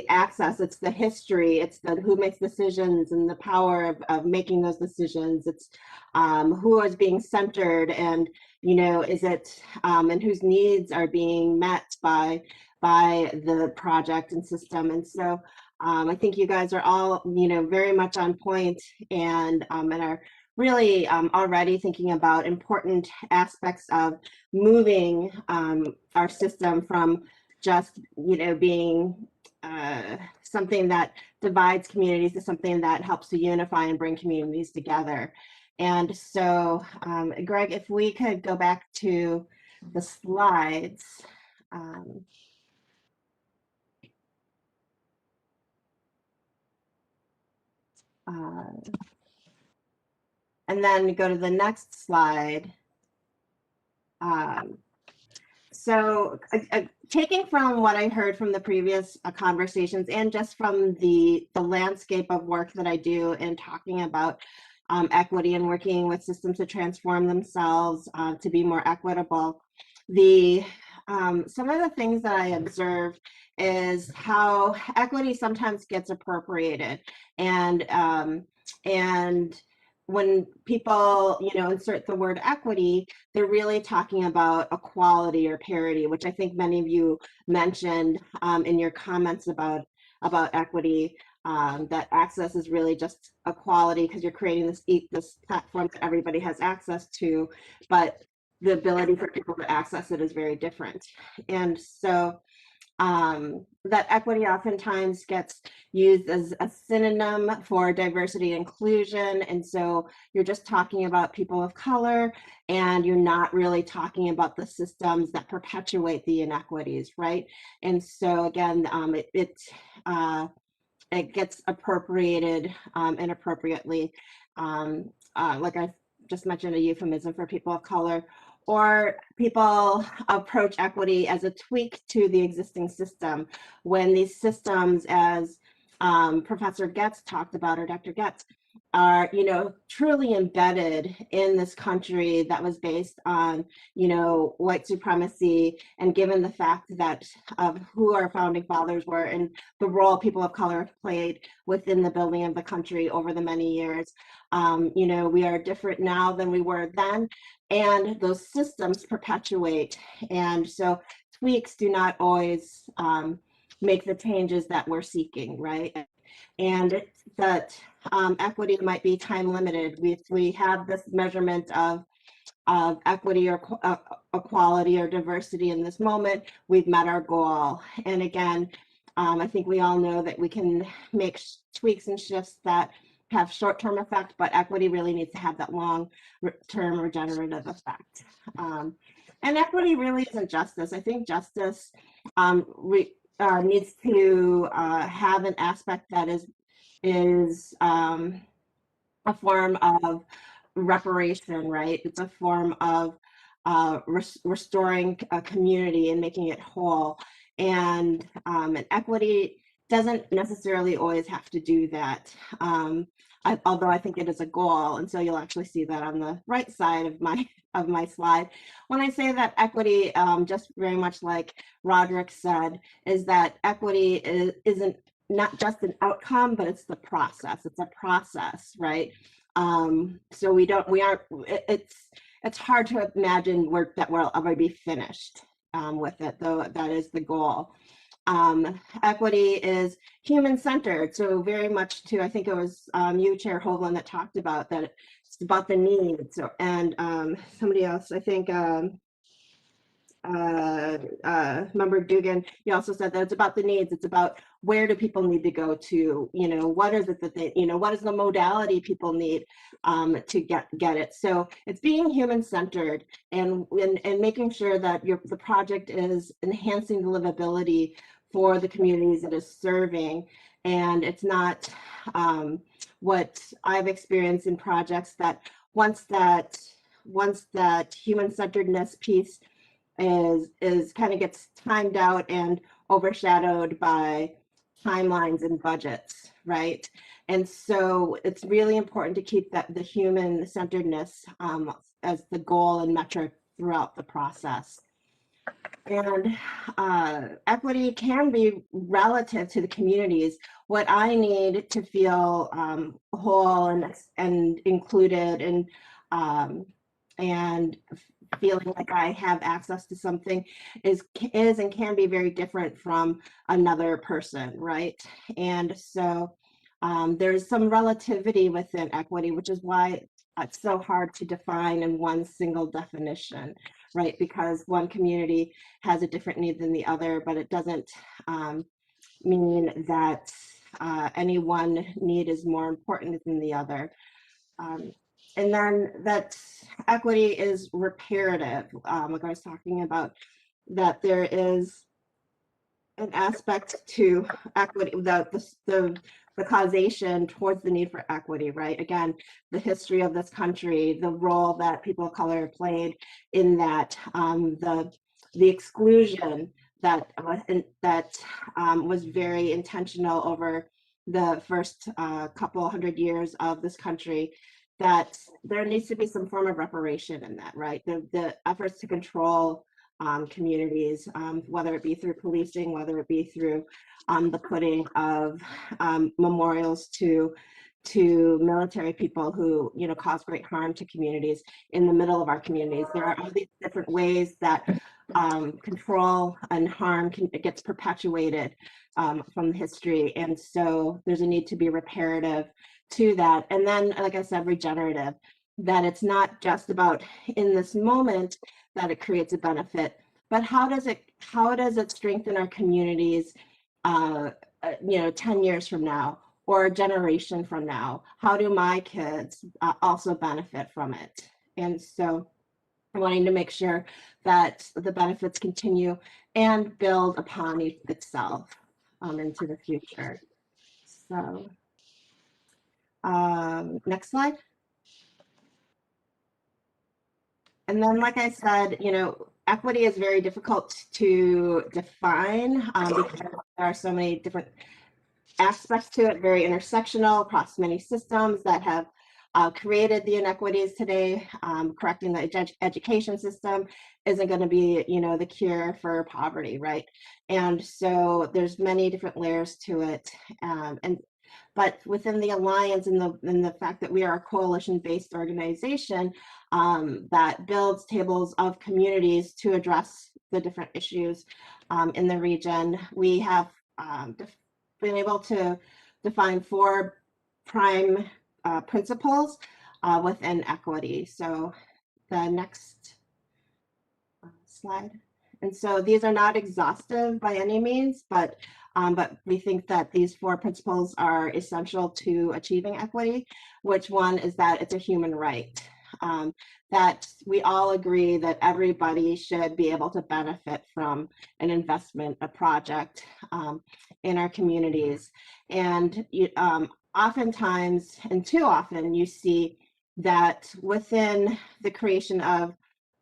access, it's the history, it's the who makes decisions and the power of making those decisions. It's who is being centered, and, you know, is it and whose needs are being met by the project and system. And so I think you guys are all, you know, very much on point, and are really already thinking about important aspects of moving our system from just, you know, being something that divides communities to something that helps to unify and bring communities together. And so, Greg, if we could go back to the slides. And then go to the next slide. So taking from what I heard from the previous conversations, and just from the landscape of work that I do in talking about equity and working with systems to transform themselves to be more equitable, some of the things that I observe is how equity sometimes gets appropriated, and when people, you know, insert the word equity, they're really talking about equality or parity, which I think many of you mentioned in your comments about equity, that access is really just equality because you're creating this platform that everybody has access to, but the ability for people to access it is very different. And so that equity oftentimes gets used as a synonym for diversity and inclusion. And so you're just talking about people of color, and you're not really talking about the systems that perpetuate the inequities, right? And so again, it gets appropriated inappropriately. Like I just mentioned, a euphemism for people of color, or people approach equity as a tweak to the existing system, when these systems, as Professor Getz talked about, or Dr. Getz, are, you know, truly embedded in this country that was based on, you know, white supremacy, and given the fact that of who our founding fathers were and the role people of color have played within the building of the country over the many years, you know, we are different now than we were then, and those systems perpetuate. And so tweaks do not always make the changes that we're seeking, right? And that equity might be time limited. We have this measurement of equity or equality or diversity in this moment, we've met our goal. And again, I think we all know that we can make tweaks and shifts that have short-term effect, but equity really needs to have that long-term regenerative effect. And equity really isn't justice. I think justice needs to have an aspect that is a form of reparation, right? It's a form of restoring a community and making it whole. And equity doesn't necessarily always have to do that. although I think it is a goal. And so you'll actually see that on the right side of my slide. When I say that equity, just very much like Roderick said, is that equity isn't not just an outcome, but it's the process. It's a process, right? So it's hard to imagine that we'll ever be finished with it, though that is the goal. Equity is human-centered, so very much to, I think it was you, Chair Hovland, that talked about that it's about the needs, and somebody else, I think, Member Dugan, you also said that it's about the needs. It's about where do people need to go to, what is it that they, what is the modality people need to get it. So it's being human-centered and making sure that the project is enhancing the livability for the communities it is serving. And it's not what I've experienced in projects that once that human-centeredness piece is kind of gets timed out and overshadowed by timelines and budgets, right? And so it's really important to keep the human-centeredness as the goal and metric throughout the process. And equity can be relative to the communities. What I need to feel whole and included and feeling like I have access to something is and can be very different from another person, right? And so there's some relativity within equity, which is why it's so hard to define in one single definition, right? Because one community has a different need than the other, but it doesn't mean that any one need is more important than the other. And then that equity is reparative. Like I was talking about, that there is an aspect to equity, the causation towards the need for equity, right? Again, the history of this country, the role that people of color played in that, the exclusion that was very intentional over the first couple hundred years of this country, that there needs to be some form of reparation in that, right? The efforts to control communities, whether it be through policing, whether it be through the putting of memorials to military people who cause great harm to communities in the middle of our communities. There are all these different ways that control and harm gets perpetuated from history, and so there's a need to be reparative to that. And then, like I said, regenerative, that it's not just about in this moment that it creates a benefit, but how does it strengthen our communities 10 years from now or a generation from now? How do my kids also benefit from it? And so wanting to make sure that the benefits continue and build upon itself into the future. So next slide. And then, like I said, equity is very difficult to define because there are so many different aspects to it, very intersectional across many systems that have created the inequities today. Correcting the education system isn't going to be, the cure for poverty, right? And so there's many different layers to it. But within the Alliance and the fact that we are a coalition-based organization that builds tables of communities to address the different issues in the region, we have been able to define 4 prime principles within equity. So the next slide. And so these are not exhaustive by any means, but we think that these 4 principles are essential to achieving equity, which one is that it's a human right, that we all agree that everybody should be able to benefit from an investment, a project in our communities. And oftentimes, and too often, you see that within the creation of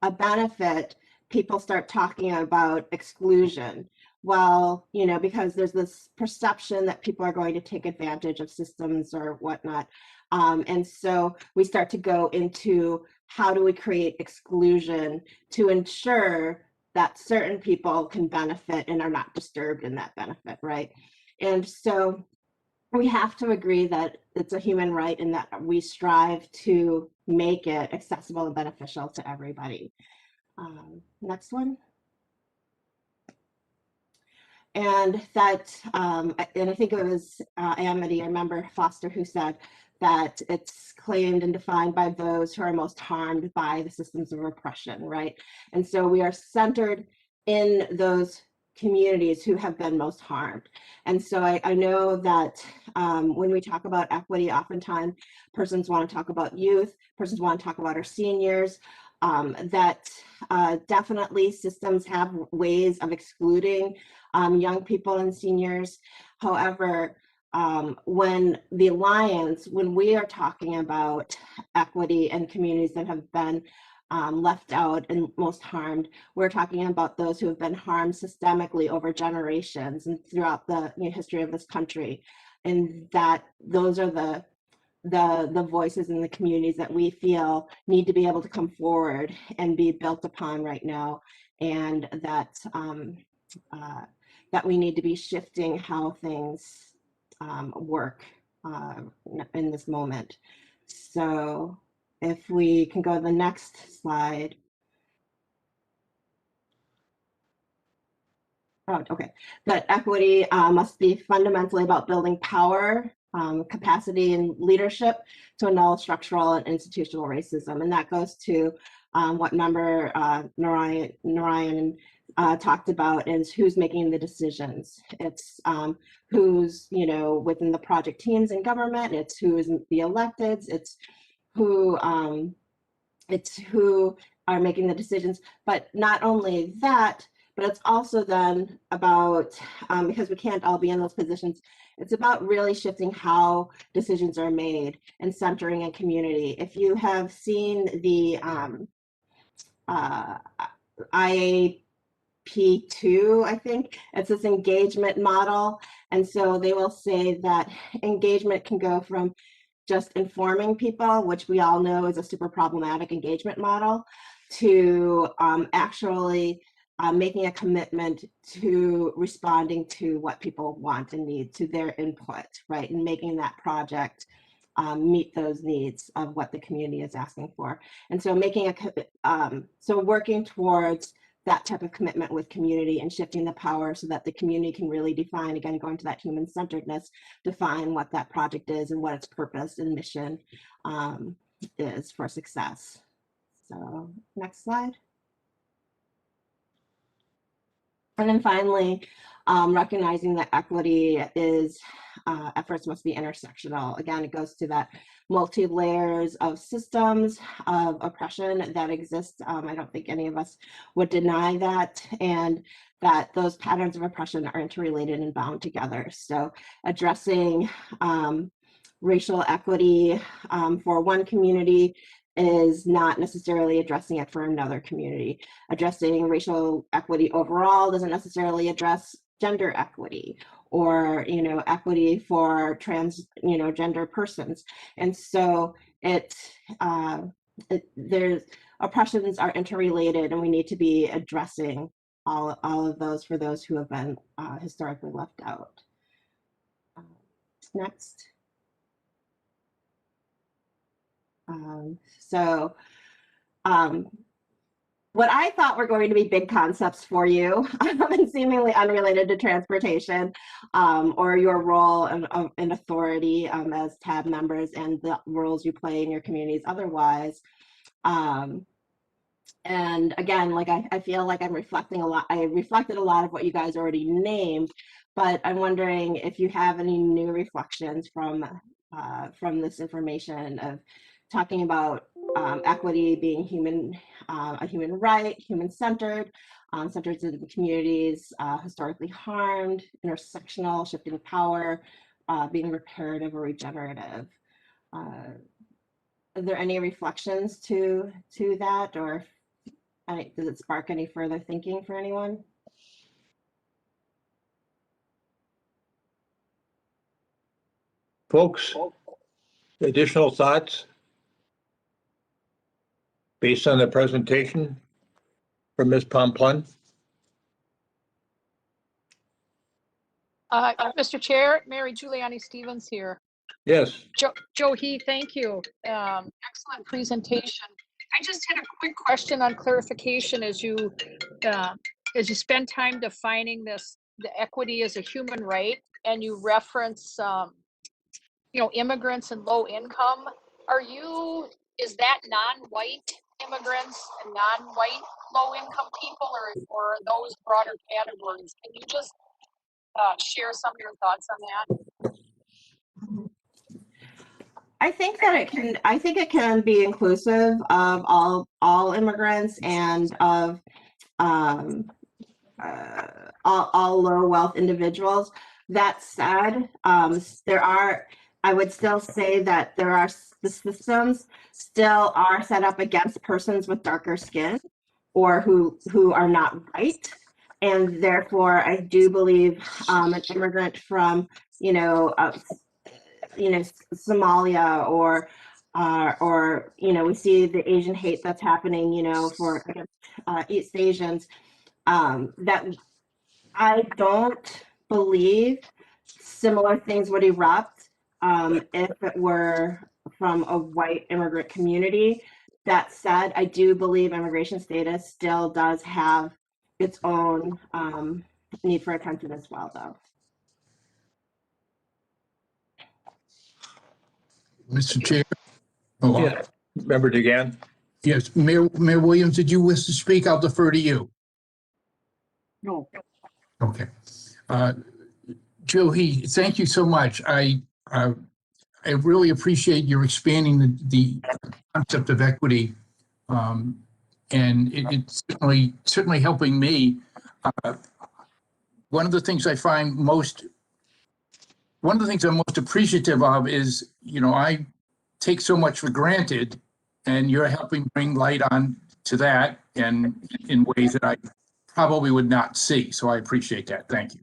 a benefit, people start talking about exclusion. Well, because there's this perception that people are going to take advantage of systems or whatnot. And so we start to go into how do we create exclusion to ensure that certain people can benefit and are not disturbed in that benefit, right? And so we have to agree that it's a human right and that we strive to make it accessible and beneficial to everybody. Next one. And that, and I think it was Amity, I remember Foster, who said that it's claimed and defined by those who are most harmed by the systems of oppression, right? And so we are centered in those communities who have been most harmed. And so I know that when we talk about equity, oftentimes persons want to talk about youth, persons want to talk about our seniors, that definitely systems have ways of excluding young people and seniors. However, when the Alliance, when we are talking about equity and communities that have been left out and most harmed, we're talking about those who have been harmed systemically over generations and throughout the history of this country. And that those are the voices in the communities that we feel need to be able to come forward and be built upon right now, and that that we need to be shifting how things work in this moment. So if we can go to the next slide. Oh, okay. That equity must be fundamentally about building power, capacity, and leadership to annul structural and institutional racism. And that goes to what member Narayan talked about, is who's making the decisions. It's who's, within the project teams in government, it's who is the electeds, it's who are making the decisions. But not only that, but it's also then about, because we can't all be in those positions, it's about really shifting how decisions are made and centering a community. If you have seen the IAP2, I think, it's this engagement model. And so they will say that engagement can go from just informing people, which we all know is a super problematic engagement model, to actually making a commitment to responding to what people want and need, to their input, right? And making that project meet those needs of what the community is asking for. And so so working towards that type of commitment with community and shifting the power so that the community can really define, again, going to that human-centeredness, define what that project is and what its purpose and mission is for success. So next slide. And then finally, recognizing that equity is, efforts must be intersectional. Again, it goes to that multi-layers of systems of oppression that exist. I don't think any of us would deny that, and that those patterns of oppression are interrelated and bound together. So addressing racial equity for one community is not necessarily addressing it for another community. Addressing racial equity overall doesn't necessarily address gender equity, or equity for gender persons. And so there's oppressions are interrelated, and we need to be addressing all of those for those who have been historically left out. Next. What I thought were going to be big concepts for you, and seemingly unrelated to transportation, or your role and authority as TAB members and the roles you play in your communities otherwise. And again, like I feel like I'm reflecting a lot. I reflected a lot of what you guys already named, but I'm wondering if you have any new reflections from this information of talking about equity being a human right, human-centered, centered in the communities, historically harmed, intersectional, shifting power, being reparative or regenerative. Are there any reflections to that, or does it spark any further thinking for anyone? Folks, Additional thoughts? Based on the presentation from Ms. Pomplun? Mr. Chair, Mary Giuliani Stevens here. Yes. Joe He, thank you. Excellent presentation. I just had a quick question on clarification as you spend time defining this, the equity as a human right, and you reference, immigrants and low income. Is that non-white immigrants and non-white low income people, or are those broader categories? Can you just share some of your thoughts on that? I think it can be inclusive of all immigrants and of all low wealth individuals. That said, I would still say that the systems still are set up against persons with darker skin or who are not white. And therefore, I do believe an immigrant from, Somalia or we see the Asian hate that's happening, for East Asians, that I don't believe similar things would erupt if it were from a white immigrant community. That said, I do believe immigration status still does have its own need for attention as well, though. Mr. Chair? Oh, Yeah. Member DeGan? Yes, Mayor Williams, did you wish to speak? I'll defer to you. No. Okay. Joe He, thank you so much. I really appreciate your expanding the concept of equity, and it's certainly helping me. One of the things I'm most appreciative of is, I take so much for granted, and you're helping bring light on to that, and in ways that I probably would not see. So I appreciate that. Thank you.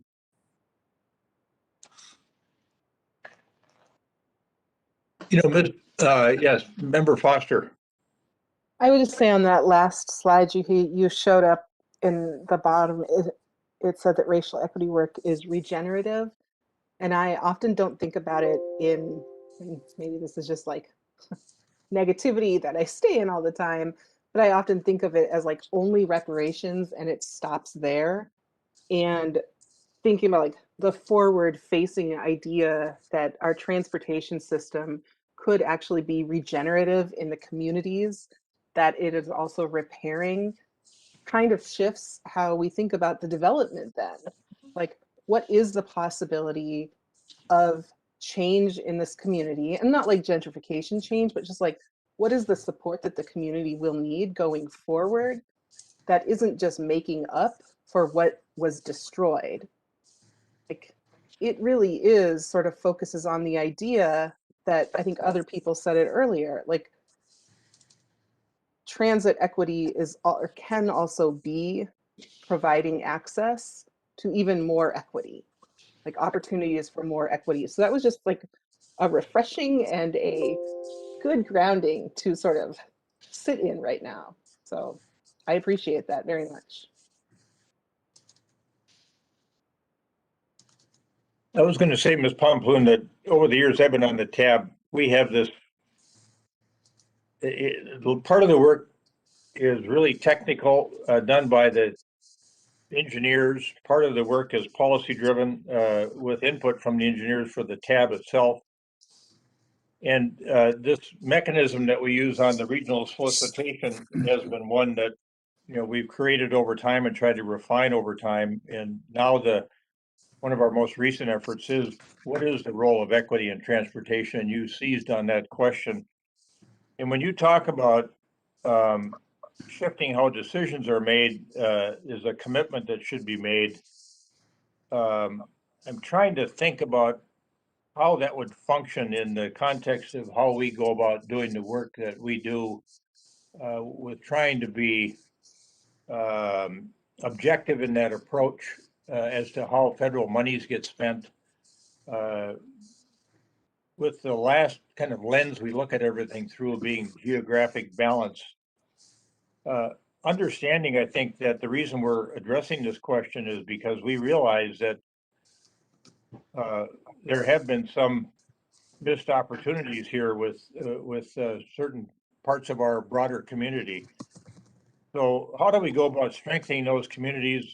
Yes, Member Foster. I would just say on that last slide you showed up in the bottom, it said that racial equity work is regenerative. And I often don't think about it and maybe this is just like negativity that I stay in all the time, but I often think of it as like only reparations and it stops there. And thinking about like the forward facing idea that our transportation system could actually be regenerative in the communities that it is also repairing kind of shifts how we think about the development then. Like, what is the possibility of change in this community? And not like gentrification change, but just like, what is the support that the community will need going forward that isn't just making up for what was destroyed? Like, it really is sort of focuses on the idea that I think other people said it earlier, like transit equity is or can also be providing access to even more equity, like opportunities for more equity. So that was just like a refreshing and a good grounding to sort of sit in right now. So I appreciate that very much. I was going to say, Ms. Pomplun, that over the years I've been on the tab, we have this, part of the work is really technical, done by the engineers. Part of the work is policy driven with input from the engineers for the tab itself. And this mechanism that we use on the regional solicitation has been one that, we've created over time and tried to refine over time. And now one of our most recent efforts is, what is the role of equity in transportation? And you seized on that question. And when you talk about shifting how decisions are made is a commitment that should be made. I'm trying to think about how that would function in the context of how we go about doing the work that we do with trying to be objective in that approach as to how federal monies get spent. with the last kind of lens we look at everything through being geographic balance, understanding, I think, that the reason we're addressing this question is because we realize that there have been some missed opportunities here with certain parts of our broader community. So how do we go about strengthening those communities?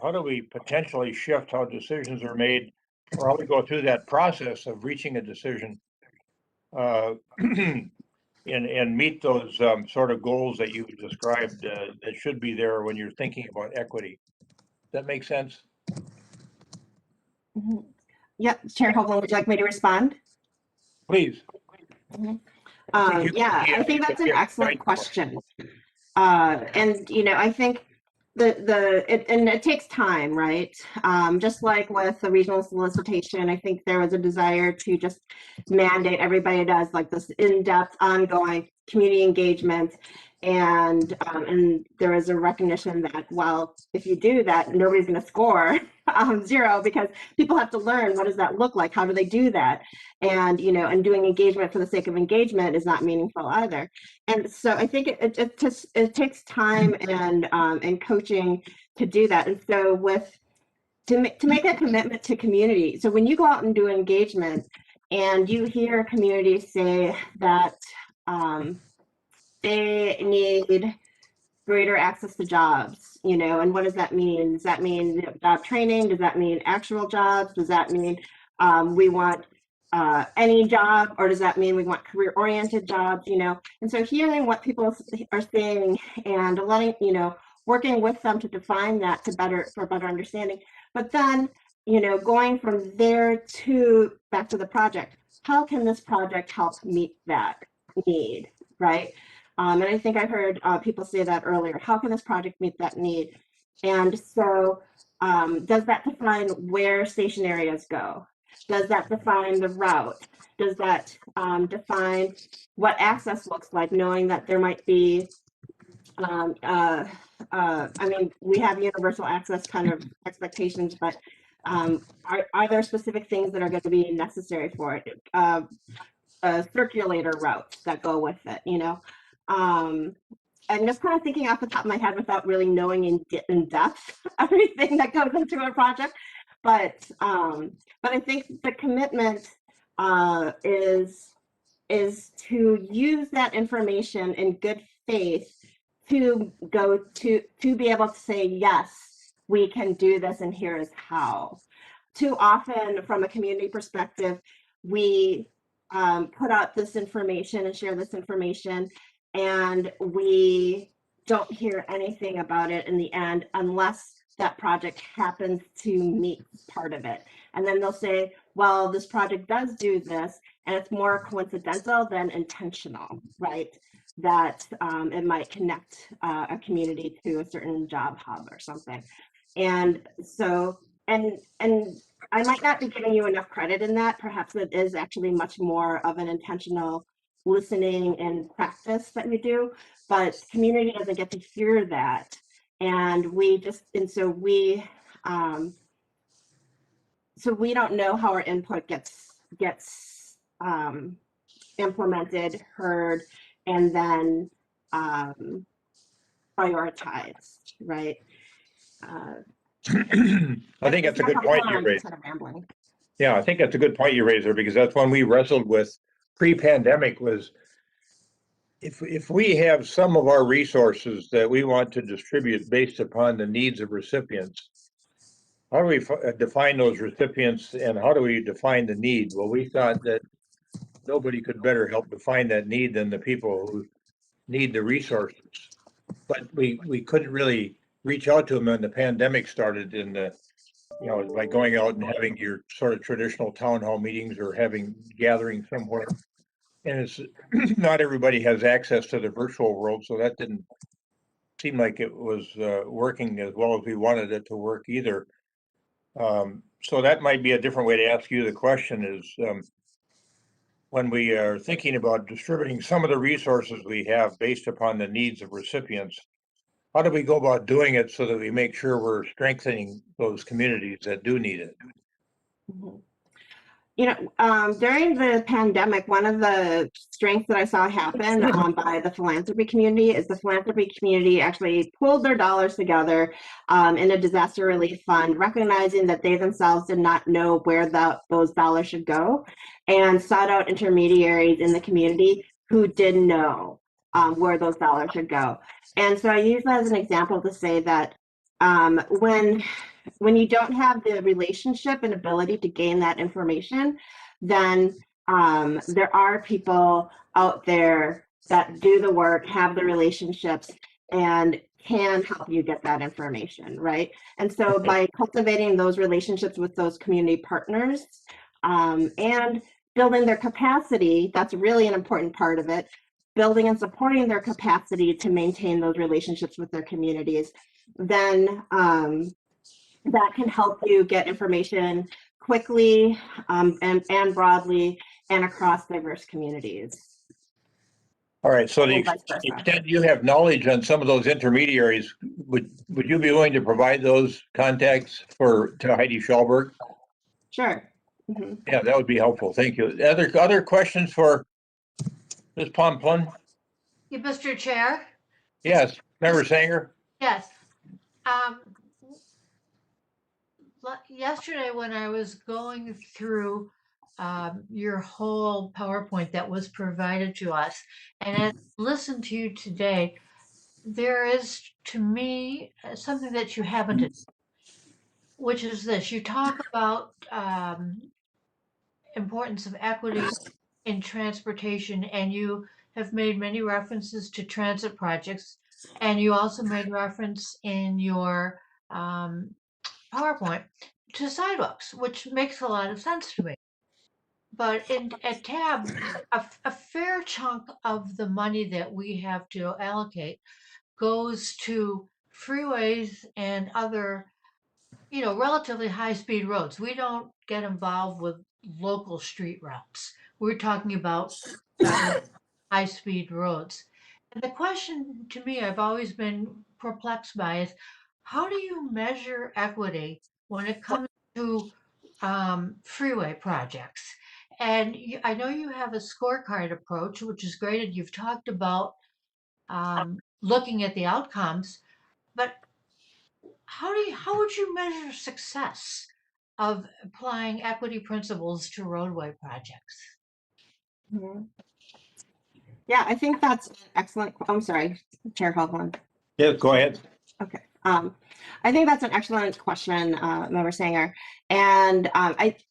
How do we potentially shift how decisions are made, or how we go through that process of reaching a decision and meet those sort of goals that you described that should be there when you're thinking about equity? Does that make sense? Mhm. Yep, Chair Hoagland, would you like me to respond? Please. Yeah, I think that's an excellent question. And I think it takes time, right? Just like with the regional solicitation, I think there was a desire to just mandate everybody does like this in-depth, ongoing community engagement, and there is a recognition that, well, if you do that, nobody's going to score 0 because people have to learn what does that look like, how do they do that, and and doing engagement for the sake of engagement is not meaningful either. And so I think it takes time and coaching to do that. And so to make a commitment to community. So when you go out and do engagement and you hear communities say that they need greater access to jobs, and what does that mean? Does that mean job training? Does that mean actual jobs? Does that mean we want any job, or does that mean we want career-oriented jobs? And so hearing what people are saying and letting, working with them to define that for better understanding. But then, going from there to back to the project, how can this project help meet that need, right? And I think I heard people say that earlier. How can this project meet that need? And so does that define where station areas go? Does that define the route? Does that define what access looks like, knowing that there might be, I mean, we have universal access kind of expectations, but are there specific things that are going to be necessary for it? Circulator routes that go with it, I'm just kind of thinking off the top of my head without really knowing in depth everything that goes into a project. But I think the commitment is to use that information in good faith to be able to say, yes, we can do this, and here is how. Too often, from a community perspective, we put out this information and share this information, and we don't hear anything about it in the end unless that project happens to meet part of it. And then they'll say, well, this project does do this, and it's more coincidental than intentional, right? That it might connect a community to a certain job hub or something. And so, and I might not be giving you enough credit in that. Perhaps it is actually much more of an intentional listening and practice that we do, but community doesn't get to hear that. And so we don't know how our input gets implemented, heard, and then prioritized, right? I think that's a good point you raised. Yeah, I think that's a good point you raised there, because that's one we wrestled with pre-pandemic was if we have some of our resources that we want to distribute based upon the needs of recipients, how do we define those recipients and how do we define the need? Well, we thought that nobody could better help define that need than the people who need the resources. But we couldn't really reach out to them when the pandemic started in the, by going out and having your sort of traditional town hall meetings or having gatherings somewhere. And it's not everybody has access to the virtual world, so that didn't seem like it was working as well as we wanted it to work either. So that might be a different way to ask you the question is, when we are thinking about distributing some of the resources we have based upon the needs of recipients, how do we go about doing it so that we make sure we're strengthening those communities that do need it? During the pandemic, one of the strengths that I saw happen by the philanthropy community is the philanthropy community actually pulled their dollars together in a disaster relief fund, recognizing that they themselves did not know where those dollars should go, and sought out intermediaries in the community who did know where those dollars should go. And so I use that as an example to say that when you don't have the relationship and ability to gain that information, then there are people out there that do the work, have the relationships, and can help you get that information, right? And so by cultivating those relationships with those community partners and building their capacity, that's really an important part of it, building and supporting their capacity to maintain those relationships with their communities, then that can help you get information quickly and broadly and across diverse communities. All right, so the And vice versa. extent you have knowledge on some of those intermediaries, would you be willing to provide those contacts to Heidi Schallberg? Sure. Mhm. Yeah, that would be helpful. Thank you. Other questions for Ms. Pomplun? Yeah, Mr. Chair? Yes, Member Sanger? Yes. Yesterday when I was going through your whole PowerPoint that was provided to us, and I listened to you today, there is, to me, something that you haven't, which is this. You talk about importance of equity in transportation, and you have made many references to transit projects, and you also made reference in your PowerPoint to sidewalks, which makes a lot of sense to me. But at TAB, a fair chunk of the money that we have to allocate goes to freeways and other, relatively high-speed roads. We don't get involved with local street routes. We're talking about high-speed roads. And the question to me, I've always been perplexed by is, how do you measure equity when it comes to freeway projects? And I know you have a scorecard approach, which is great, and you've talked about looking at the outcomes, but how would you measure success of applying equity principles to roadway projects? Mhm. Yeah, I think that's an excellent. I'm sorry, Chair Hovland. Yes, go ahead. Okay. I think that's an excellent question, Member Sanger. And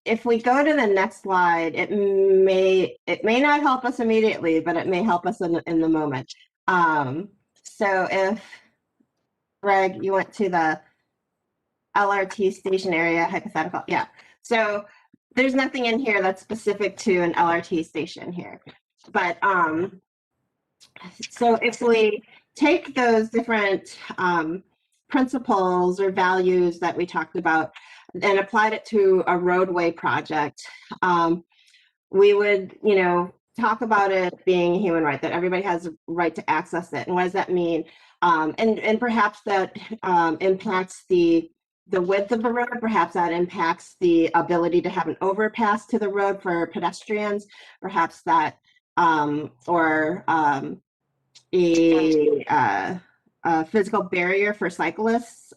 if we go to the next slide, it may not help us immediately, but it may help us in the moment. So if Greg, you went to the LRT station area hypothetical, yeah. So there's nothing in here that's specific to an LRT station here, but so if we take those different principles or values that we talked about and applied it to a roadway project, we would, talk about it being a human right, that everybody has a right to access it. And what does that mean? And perhaps that impacts the width of the road, perhaps that impacts the ability to have an overpass to the road for pedestrians, perhaps that, or a physical barrier for cyclists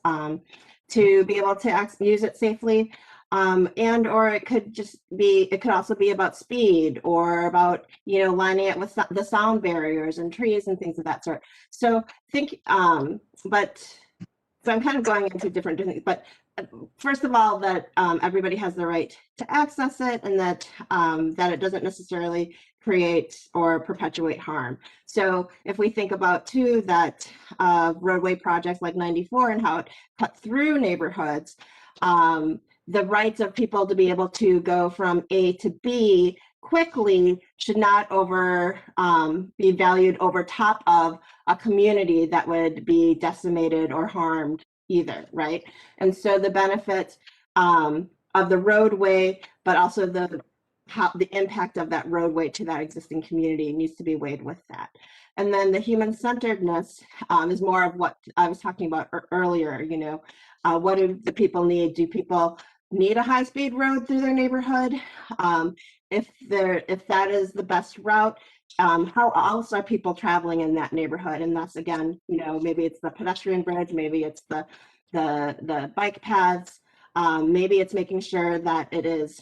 to be able to use it safely. And or it could also be about speed or about, lining it with the sound barriers and trees and things of that sort. So so I'm kind of going into different things, but first of all, that everybody has the right to access it, and that it doesn't necessarily create or perpetuate harm. So if we think about too that roadway projects like 94 and how it cut through neighborhoods, the rights of people to be able to go from A to B quickly should not be valued over top of a community that would be decimated or harmed either, right? And so the benefits of the roadway, but also the impact of that roadway to that existing community needs to be weighed with that. And then the human-centeredness is more of what I was talking about earlier. What do the people need? Do people need a high-speed road through their neighborhood. If that is the best route, how else are people traveling in that neighborhood? And that's, again, you know, maybe it's the pedestrian bridge, maybe it's the bike paths, maybe it's making sure that it is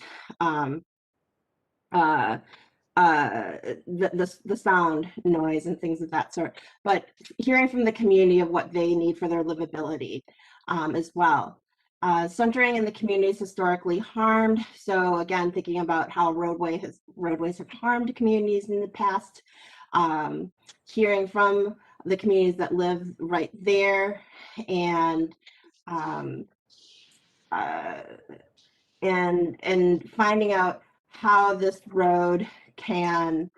the sound, noise, and things of that sort. But hearing from the community of what they need for their livability as well. Centering in the communities historically harmed. So again, thinking about how roadways have harmed communities in the past. Hearing from the communities that live right there, and finding out how this road can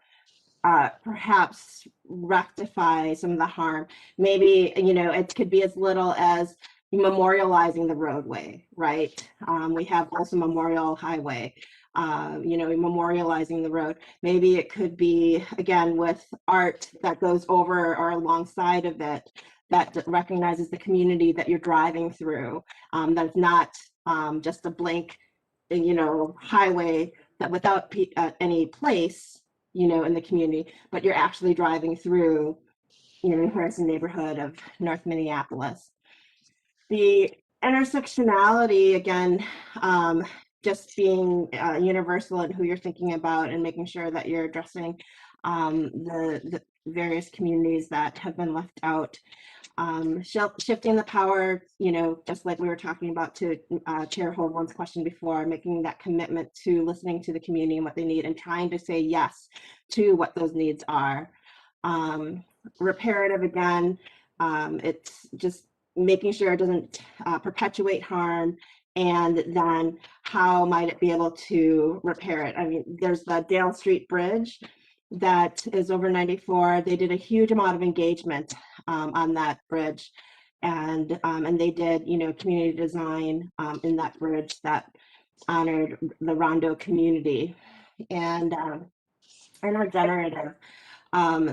perhaps rectify some of the harm. Maybe, you know, it could be as little as memorializing the roadway, right? We have also Memorial Highway, you know, memorializing the road. Maybe it could be, again, with art that goes over or alongside of it, that recognizes the community that you're driving through. That's not just a blank, you know, highway that without any place, you know, in the community, but you're actually driving through, you know, Harrison neighborhood of North Minneapolis. The intersectionality, again, just being universal in who you're thinking about and making sure that you're addressing the various communities that have been left out. Shifting the power, you know, just like we were talking about to Chair Hoagland's question before, making that commitment to listening to the community and what they need and trying to say yes to what those needs are. Reparative, again, it's just making sure it doesn't perpetuate harm, and then how might it be able to repair it? I mean, there's the Dale Street Bridge that is over 94. They did a huge amount of engagement on that bridge, and they did, you know, community design in that bridge that honored the Rondo community and are generative.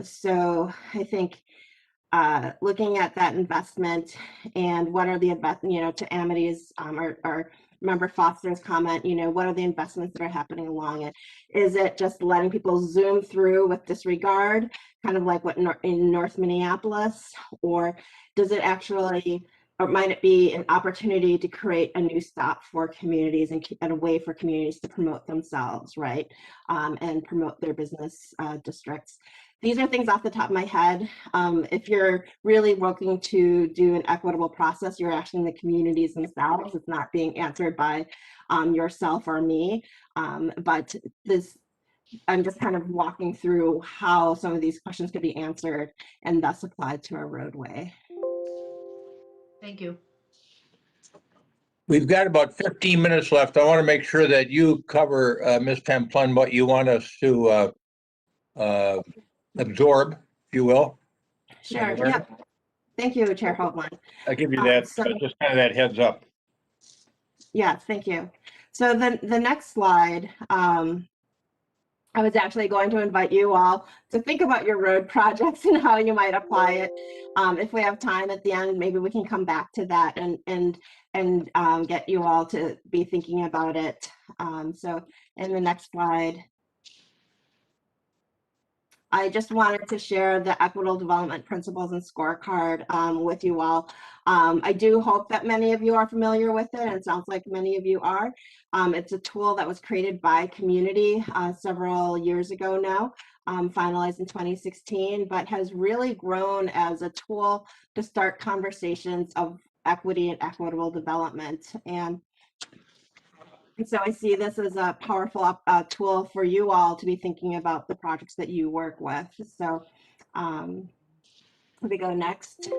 So I think looking at that investment and what are the, you know, to Amity's or Member Foster's comment, you know, what are the investments that are happening along it? Is it just letting people zoom through with disregard, kind of like what in North Minneapolis, or does it actually, or might it be an opportunity to create a new stop for communities and a way for communities to promote themselves, right? And promote their business districts. These are things off the top of my head. If you're really working to do an equitable process, you're asking the communities themselves. It's not being answered by yourself or me. But this, I'm just kind of walking through how some of these questions could be answered and thus applied to our roadway. Thank you. We've got about 15 minutes left. I want to make sure that you cover, Ms. Templin, what you want us to absorb, if you will. Sure, yeah. Thank you, Chair Hoagland. I'll give you that, just kind of that heads up. Yeah, thank you. So the next slide, I was actually going to invite you all to think about your road projects and how you might apply it. If we have time at the end, maybe we can come back to that and get you all to be thinking about it. So in the next slide, I just wanted to share the equitable development principles and scorecard with you all. I do hope that many of you are familiar with it, and it sounds like many of you are. It's a tool that was created by community several years ago now, finalized in 2016, but has really grown as a tool to start conversations of equity and equitable development. And so I see this as a powerful tool for you all to be thinking about the projects that you work with. So let me go next.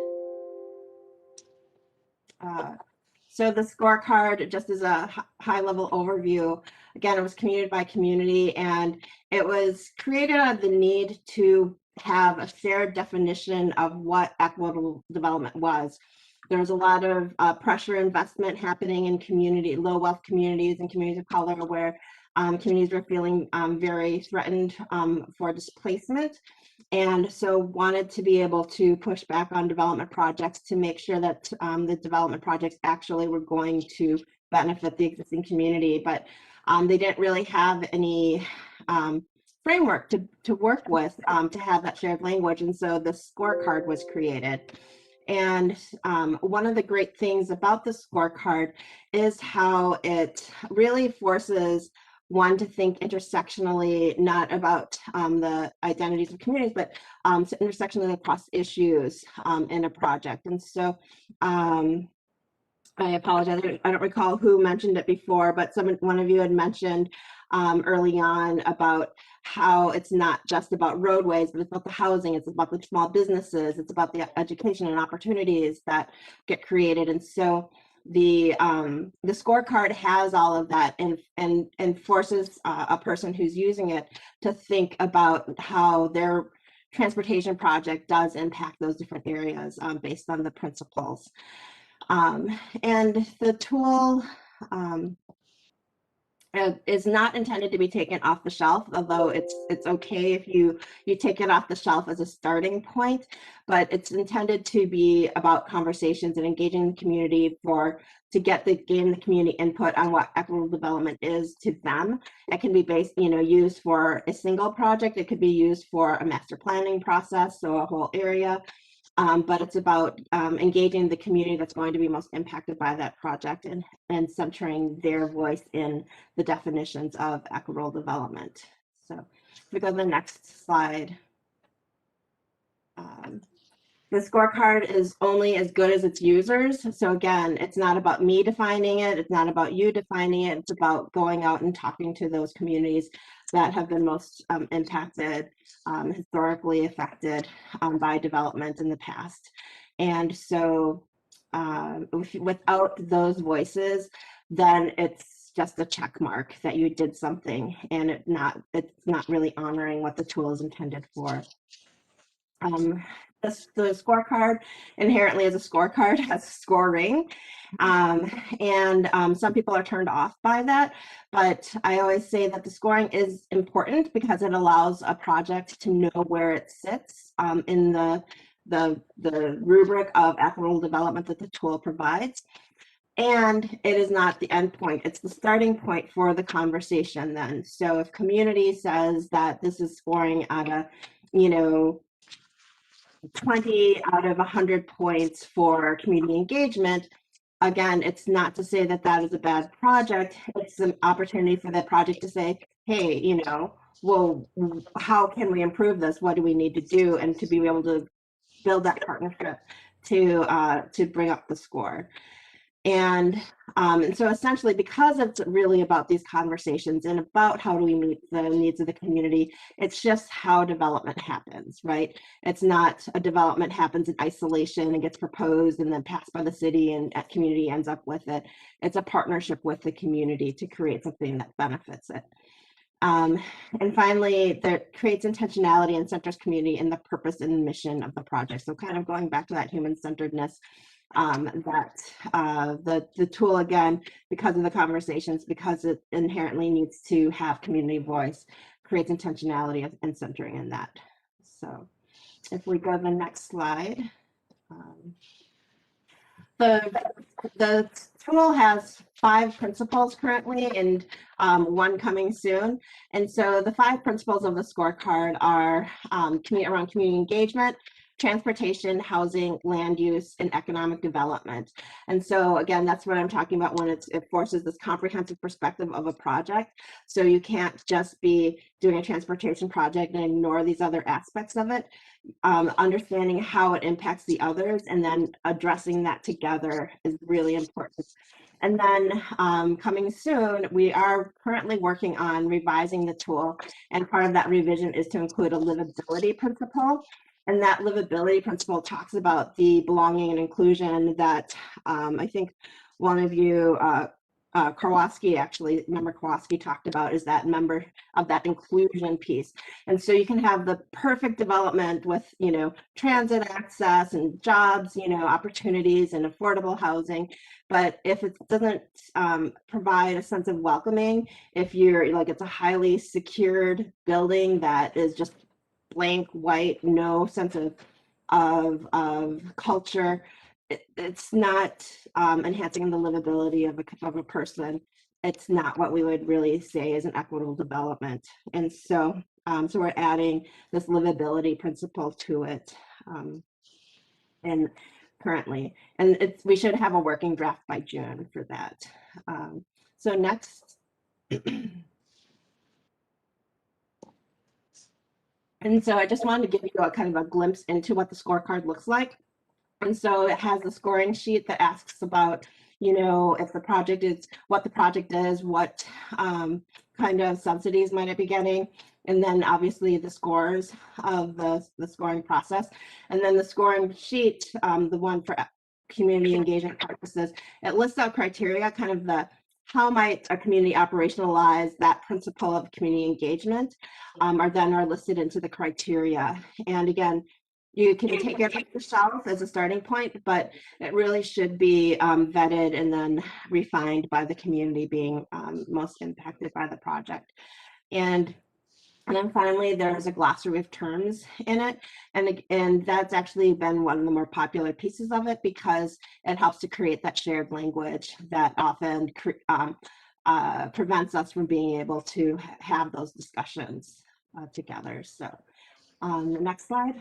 So the scorecard, just as a high-level overview, again, it was created by community, and it was created out of the need to have a shared definition of what equitable development was. There was a lot of pressure investment happening in community, low wealth communities and communities of color, where communities were feeling very threatened for displacement. And so wanted to be able to push back on development projects to make sure that the development projects actually were going to benefit the existing community, but they didn't really have any framework to work with to have that shared language. And so the scorecard was created. And one of the great things about the scorecard is how it really forces one to think intersectionally, not about the identities of communities, but intersectionally across issues in a project. And so I apologize, I don't recall who mentioned it before, but one of you had mentioned early on about how it's not just about roadways, but it's about the housing, it's about the small businesses, it's about the education and opportunities that get created. And so the scorecard has all of that and forces a person who's using it to think about how their transportation project does impact those different areas based on the principles. And the tool is not intended to be taken off the shelf, although it's okay if you take it off the shelf as a starting point, but it's intended to be about conversations and engaging the community to gain the community input on what equitable development is to them. It can be used for a single project. It could be used for a master planning process, so a whole area. But it's about engaging the community that's going to be most impacted by that project and centering their voice in the definitions of equitable development. So if we go to the next slide. The scorecard is only as good as its users. So again, it's not about me defining it. It's not about you defining it. It's about going out and talking to those communities that have been most impacted, historically affected by development in the past. And so without those voices, then it's just a check mark that you did something, and it's not really honoring what the tool is intended for. The scorecard inherently is a scorecard, has scoring, and some people are turned off by that, but I always say that the scoring is important because it allows a project to know where it sits in the rubric of equitable development that the tool provides. And it is not the end point, it's the starting point for the conversation then. So if community says that this is scoring at a, 20 out of 100 points for community engagement, again, it's not to say that that is a bad project. It's an opportunity for that project to say, hey, well, how can we improve this? What do we need to do? And to be able to build that partnership to bring up the score. And so essentially, because it's really about these conversations and about how do we meet the needs of the community, it's just how development happens, right? It's not a development happens in isolation and gets proposed and then passed by the city and a community ends up with it. It's a partnership with the community to create something that benefits it. And finally, that creates intentionality and centers community in the purpose and mission of the project. So kind of going back to that human-centeredness, the tool, again, because of the conversations, because it inherently needs to have community voice, creates intentionality and centering in that. So if we go to the next slide. The tool has 5 principles currently and 1 coming soon. And so the 5 principles of the scorecard are around community engagement, transportation, housing, land use, and economic development. And so again, that's what I'm talking about when it forces this comprehensive perspective of a project. So you can't just be doing a transportation project and ignore these other aspects of it. Understanding how it impacts the others and then addressing that together is really important. And then coming soon, we are currently working on revising the tool. And part of that revision is to include a livability principle. And that livability principle talks about the belonging and inclusion that I think one of you, Karwoski, actually, member Karwoski talked about, is that member of that inclusion piece. And so you can have the perfect development with, transit access and jobs, opportunities and affordable housing. But if it doesn't provide a sense of welcoming, if you're it's a highly secured building that is just blank white, no sense of culture, it's not enhancing the livability of a person. It's not what we would really say is an equitable development. And so, so we're adding this livability principle to it. And currently, and we should have a working draft by June for that. So next. And so I just wanted to give you a kind of a glimpse into what the scorecard looks like. And so it has a scoring sheet that asks about, you know, if the project is, what the project is, what kind of subsidies might it be getting, and then obviously the scores of the scoring process. And then the scoring sheet, the one for community engagement purposes, it lists out criteria, kind of the how might a community operationalize that principle of community engagement, are listed into the criteria. And again, you can take it yourself as a starting point, but it really should be vetted and then refined by the community being most impacted by the project. And then finally, there's a glossary of terms in it. And that's actually been one of the more popular pieces of it because it helps to create that shared language that often prevents us from being able to have those discussions together. So the next slide.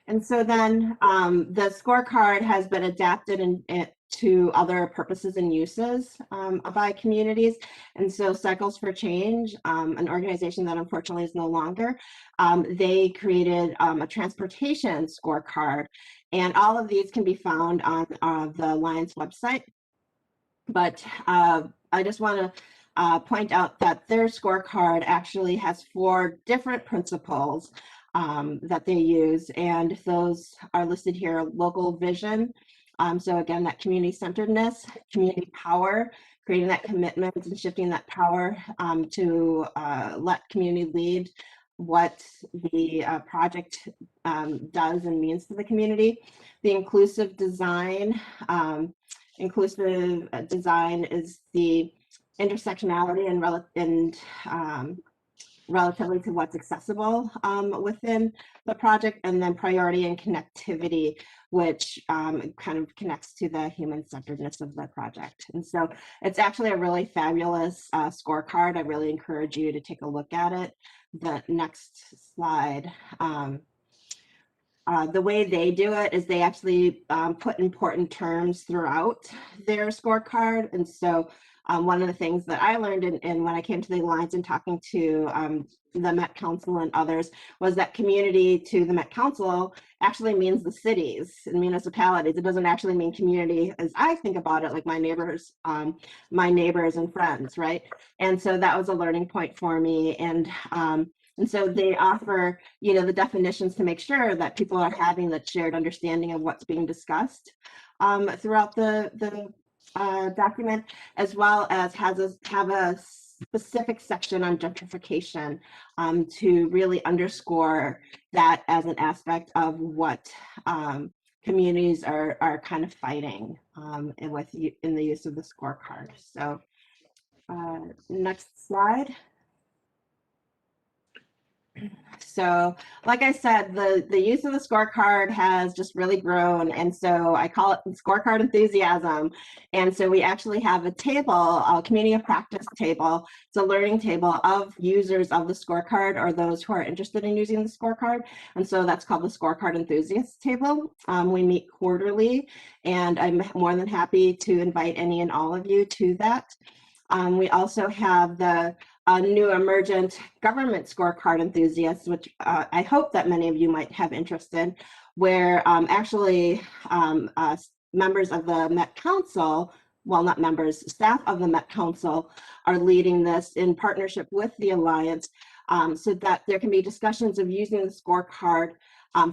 And so then the scorecard has been adapted to other purposes and uses by communities. And so Cycles for Change, an organization that unfortunately is no longer, they created a transportation scorecard. And all of these can be found on the Alliance website. But I just want to point out that their scorecard actually has 4 different principles that they use, and those are listed here: local vision. So again, that community centeredness, community power, creating that commitment and shifting that power to let community lead what the project does and means to the community. The inclusive design. Inclusive design is the intersectionality and relatively to what's accessible within the project, and then priority and connectivity, which kind of connects to the human-centeredness of the project. And so it's actually a really fabulous scorecard. I really encourage you to take a look at it. The next slide. The way they do it is they actually put important terms throughout their scorecard. And so one of the things that I learned when I came to the Alliance and talking to the Met Council and others was that community to the Met Council actually means the cities and municipalities. It doesn't actually mean community as I think about it, like my neighbors and friends, right? And so that was a learning point for me. And so they offer, you know, the definitions to make sure that people are having that shared understanding of what's being discussed throughout the document, as well as have a specific section on gentrification to really underscore that as an aspect of what communities are kind of fighting in the use of the scorecard. So next slide. So like I said, the use of the scorecard has just really grown. And so I call it scorecard enthusiasm. And so we actually have a table, a community of practice table. It's a learning table of users of the scorecard or those who are interested in using the scorecard. And so that's called the scorecard enthusiast table. We meet quarterly, and I'm more than happy to invite any and all of you to that. We also have the new emergent government scorecard enthusiasts, which I hope that many of you might have interest in, where actually members of the Met Council, well, not members, staff of the Met Council are leading this in partnership with the Alliance so that there can be discussions of using the scorecard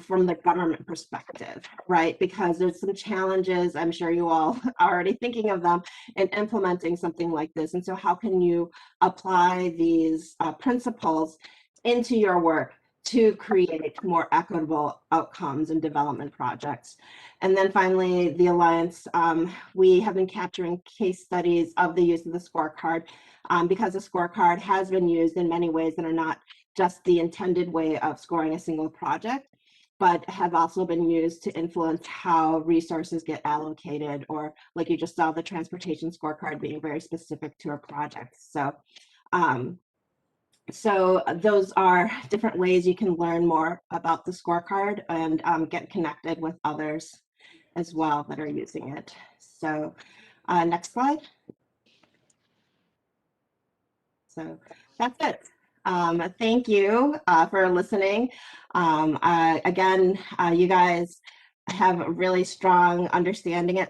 from the government perspective, right? Because there's some challenges, I'm sure you all are already thinking of them, in implementing something like this. And so how can you apply these principles into your work to create more equitable outcomes in development projects? And then finally, the Alliance, we have been capturing case studies of the use of the scorecard because the scorecard has been used in many ways that are not just the intended way of scoring a single project. but have also been used to influence how resources get allocated, or like you just saw the transportation scorecard being very specific to a project. So those are different ways you can learn more about the scorecard and get connected with others as well that are using it. So next slide. So that's it. Thank you for listening. Again, you guys have a really strong understanding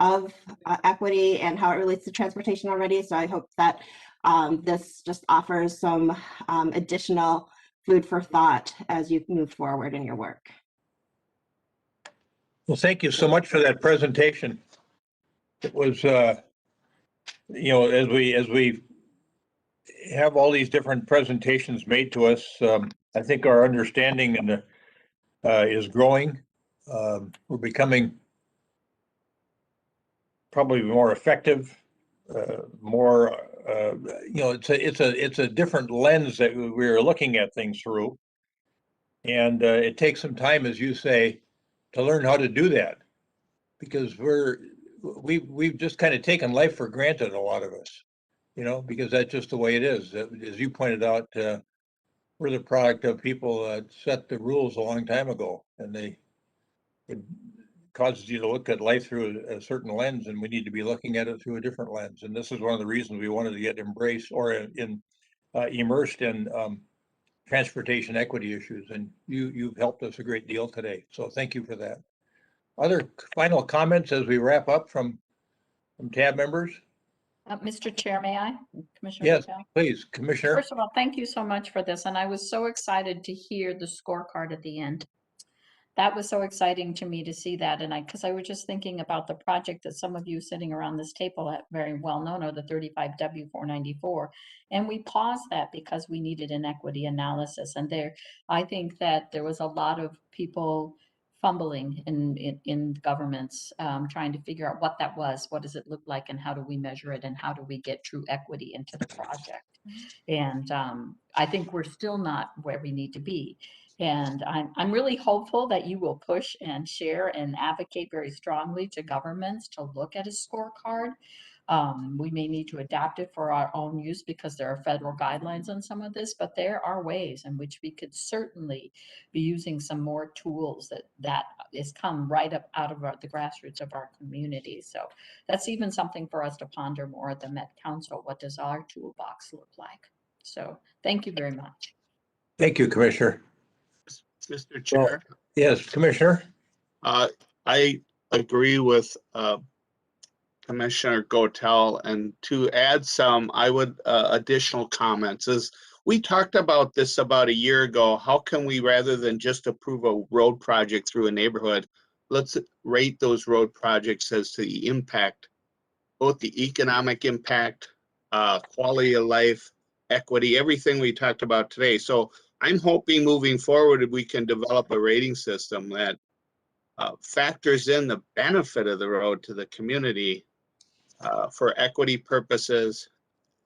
of equity and how it relates to transportation already. So I hope that this just offers some additional food for thought as you move forward in your work. Well, thank you so much for that presentation. It was, you know, as we have all these different presentations made to us, I think our understanding and is growing. We're becoming probably more effective, more. You know, it's a different lens that we're looking at things through, and it takes some time, as you say, to learn how to do that, because we've just kind of taken life for granted, a lot of us, you know, because that's just the way it is. As you pointed out, we're the product of people that set the rules a long time ago, and it causes you to look at life through a certain lens, and we need to be looking at it through a different lens. And this is one of the reasons we wanted to get embraced or immersed in transportation equity issues, and you've helped us a great deal today. So thank you for that. Other final comments as we wrap up from TAB members? Mr. Chair, may I? Commissioner Yes, Patel? please, Commissioner. First of all, thank you so much for this. And I was so excited to hear the scorecard at the end. That was so exciting to me to see that. And because I was just thinking about the project that some of you sitting around this table have very well known, or the 35W494. And we paused that because we needed an equity analysis. And I think that there was a lot of people fumbling in governments, trying to figure out what that was, what does it look like, and how do we measure it, and how do we get true equity into the project. And I think we're still not where we need to be. And I'm really hopeful that you will push and share and advocate very strongly to governments to look at a scorecard. We may need to adapt it for our own use because there are federal guidelines on some of this, but there are ways in which we could certainly be using some more tools that is come right up out of the grassroots of our community. So that's even something for us to ponder more at the Met Council. What does our toolbox look like? So thank you very much. Thank you, Commissioner. Mr. Chair. Yes, Commissioner. I agree with Commissioner Gotel, and to add some, I would additional comments is we talked about this about a year ago. How can we, rather than just approve a road project through a neighborhood, let's rate those road projects as to the impact, both the economic impact, quality of life, equity, everything we talked about today. So I'm hoping moving forward we can develop a rating system that factors in the benefit of the road to the community for equity purposes.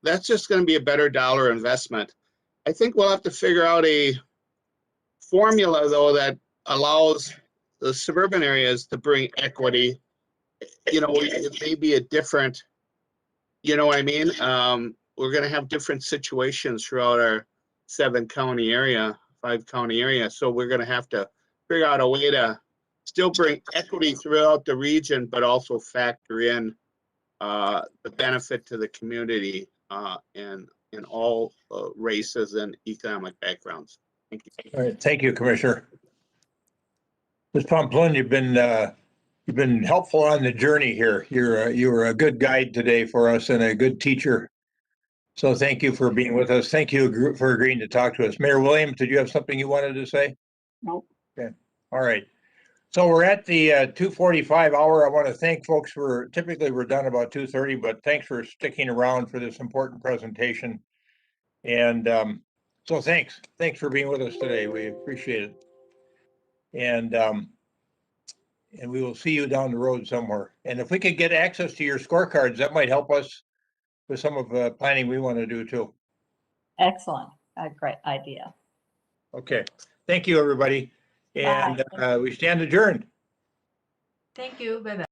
That's just going to be a better dollar investment. I think we'll have to figure out a formula, though, that allows the suburban areas to bring equity. You know, it may be a different, you know what I mean? We're going to have different situations throughout our 5-county area. So we're going to have to figure out a way to still bring equity throughout the region, but also factor in the benefit to the community and in all races and economic backgrounds. Thank you. All right, thank you, Commissioner. Ms. Pomplun, you've been helpful on the journey here. You were a good guide today for us and a good teacher. So thank you for being with us. Thank you for agreeing to talk to us. Mayor Williams, did you have something you wanted to say? No. Okay. All right. So we're at the 2:45 hour. I want to thank folks for, typically we're done about 2:30, but thanks for sticking around for this important presentation. And so thanks for being with us today. We appreciate it. And we will see you down the road somewhere. And if we could get access to your scorecards, that might help us with some of the planning we want to do too. Excellent. A great idea. Okay. Thank you, everybody. And we stand adjourned. Thank you. Bye-bye.